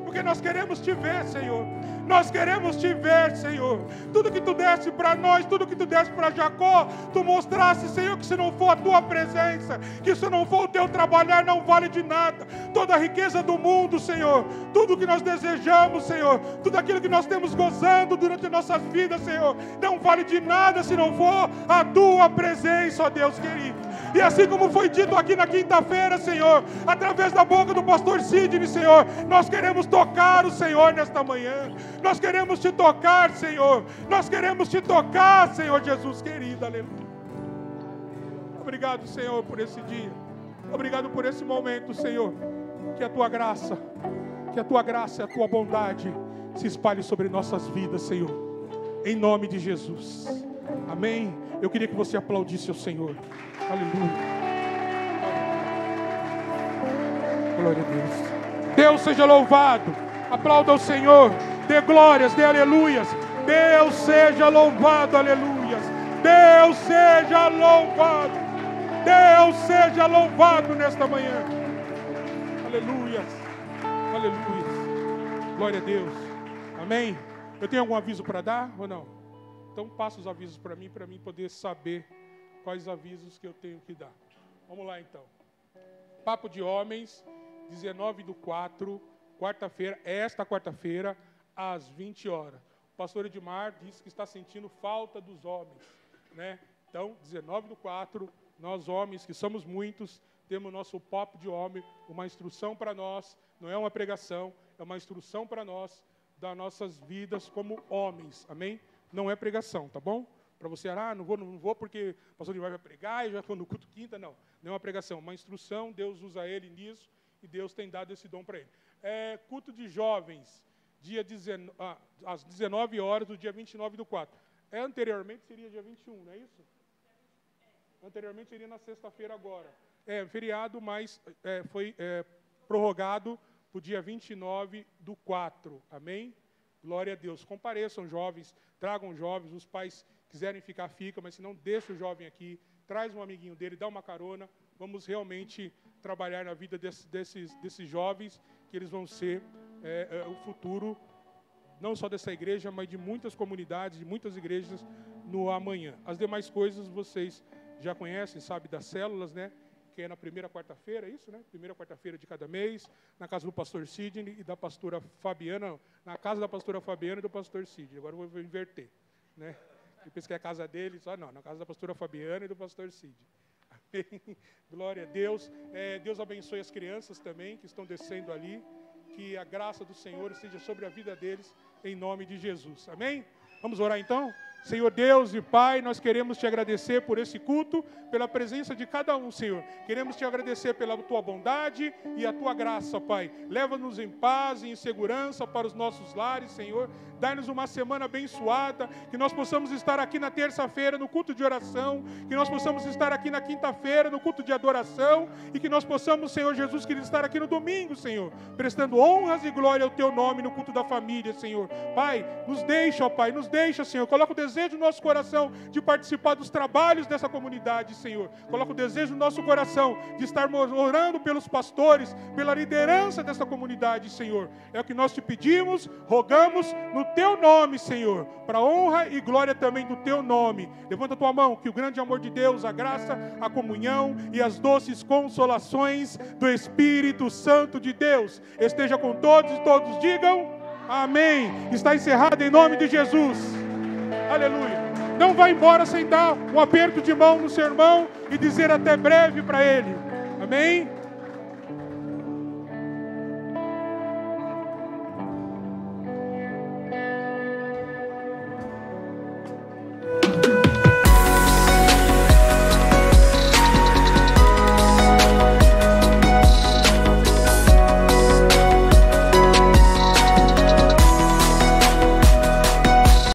B: Porque nós queremos Te ver, Senhor. Nós queremos Te ver, Senhor. Tudo que Tu desse para nós, tudo que Tu desse para Jacó, Tu mostrasse, Senhor, que se não for a Tua presença, que se não for o Teu trabalhar, não vale de nada. Toda a riqueza do mundo, Senhor, tudo que nós desejamos, Senhor, tudo aquilo que nós temos gozando durante nossas vidas, Senhor, não vale de nada se não for a Tua presença, ó Deus querido. E assim como foi dito aqui na quinta-feira, Senhor, através da boca do pastor Sidney, Senhor, nós queremos tocar o Senhor nesta manhã. Nós queremos Te tocar, Senhor. Nós queremos Te tocar, Senhor Jesus querido. Aleluia. Obrigado, Senhor, por esse dia. Obrigado por esse momento, Senhor. Que a Tua graça e a Tua bondade se espalhe sobre nossas vidas, Senhor. Em nome de Jesus. Amém. Eu queria que você aplaudisse ao Senhor. Aleluia. Glória a Deus. Deus seja louvado. Aplauda ao Senhor. Dê glórias, dê aleluias. Deus seja louvado, aleluias. Deus seja louvado. Deus seja louvado nesta manhã. Aleluias. Aleluias. Glória a Deus. Amém. Eu tenho algum aviso para dar ou não? Então passa os avisos para mim poder saber quais avisos que eu tenho que dar. Vamos lá então. Papo de Homens, 19/4, quarta-feira, esta quarta-feira, às 20 horas. O pastor Edmar disse que está sentindo falta dos homens, né? Então, 19/4, nós homens, que somos muitos, temos nosso papo de homem, uma instrução para nós, não é uma pregação, é uma instrução para nós, das nossas vidas como homens, amém? Não é pregação, tá bom? Para você, não vou porque o pastor Edmar vai pregar e já foi no culto quinta, não é uma pregação, uma instrução, Deus usa ele nisso e Deus tem dado esse dom para ele. Culto de jovens, às 19 horas do dia 29/4. Anteriormente seria dia 21, não é isso? Anteriormente seria na sexta-feira agora. Feriado, mas foi prorrogado para o dia 29/4. Amém? Glória a Deus. Compareçam jovens, tragam jovens, os pais quiserem ficar, fica, mas se não, deixa o jovem aqui, traz um amiguinho dele, dá uma carona. Vamos realmente trabalhar na vida desses jovens, que eles vão ser o futuro, não só dessa igreja, mas de muitas comunidades, de muitas igrejas no amanhã. As demais coisas vocês já conhecem, sabe, das células, né? Que é na primeira quarta-feira, é isso, né? Primeira quarta-feira de cada mês, na casa do pastor Sidney e da pastora Fabiana, na casa da pastora Fabiana e do pastor Sidney. Agora eu vou inverter, né? Eu pensei que é a casa deles, não, na casa da pastora Fabiana e do pastor Sidney. Glória a Deus. Deus abençoe as crianças também que estão descendo ali. Que a graça do Senhor esteja sobre a vida deles, em nome de Jesus. Amém? Vamos orar então? Senhor Deus e Pai, nós queremos te agradecer por esse culto, pela presença de cada um, Senhor. Queremos te agradecer pela tua bondade e a tua graça, Pai. Leva-nos em paz e em segurança para os nossos lares, Senhor. Dai-nos uma semana abençoada, que nós possamos estar aqui na terça-feira no culto de oração, que nós possamos estar aqui na quinta-feira no culto de adoração, e que nós possamos, Senhor Jesus, querido, estar aqui no domingo, Senhor, prestando honras e glória ao teu nome no culto da família, Senhor. Pai, nos deixa, ó Pai, nos deixa, Senhor. Coloca o desejo no nosso coração de participar dos trabalhos dessa comunidade, Senhor. Coloca o desejo no nosso coração de estar orando pelos pastores, pela liderança dessa comunidade, Senhor. É o que nós te pedimos, rogamos no teu nome, Senhor, para honra e glória também do teu nome. Levanta a tua mão, que o grande amor de Deus, a graça, a comunhão e as doces consolações do Espírito Santo de Deus esteja com todos, e todos digam amém. Está encerrado em nome de Jesus. Aleluia. Não vá embora sem dar um aperto de mão no seu irmão e dizer até breve para ele. Amém?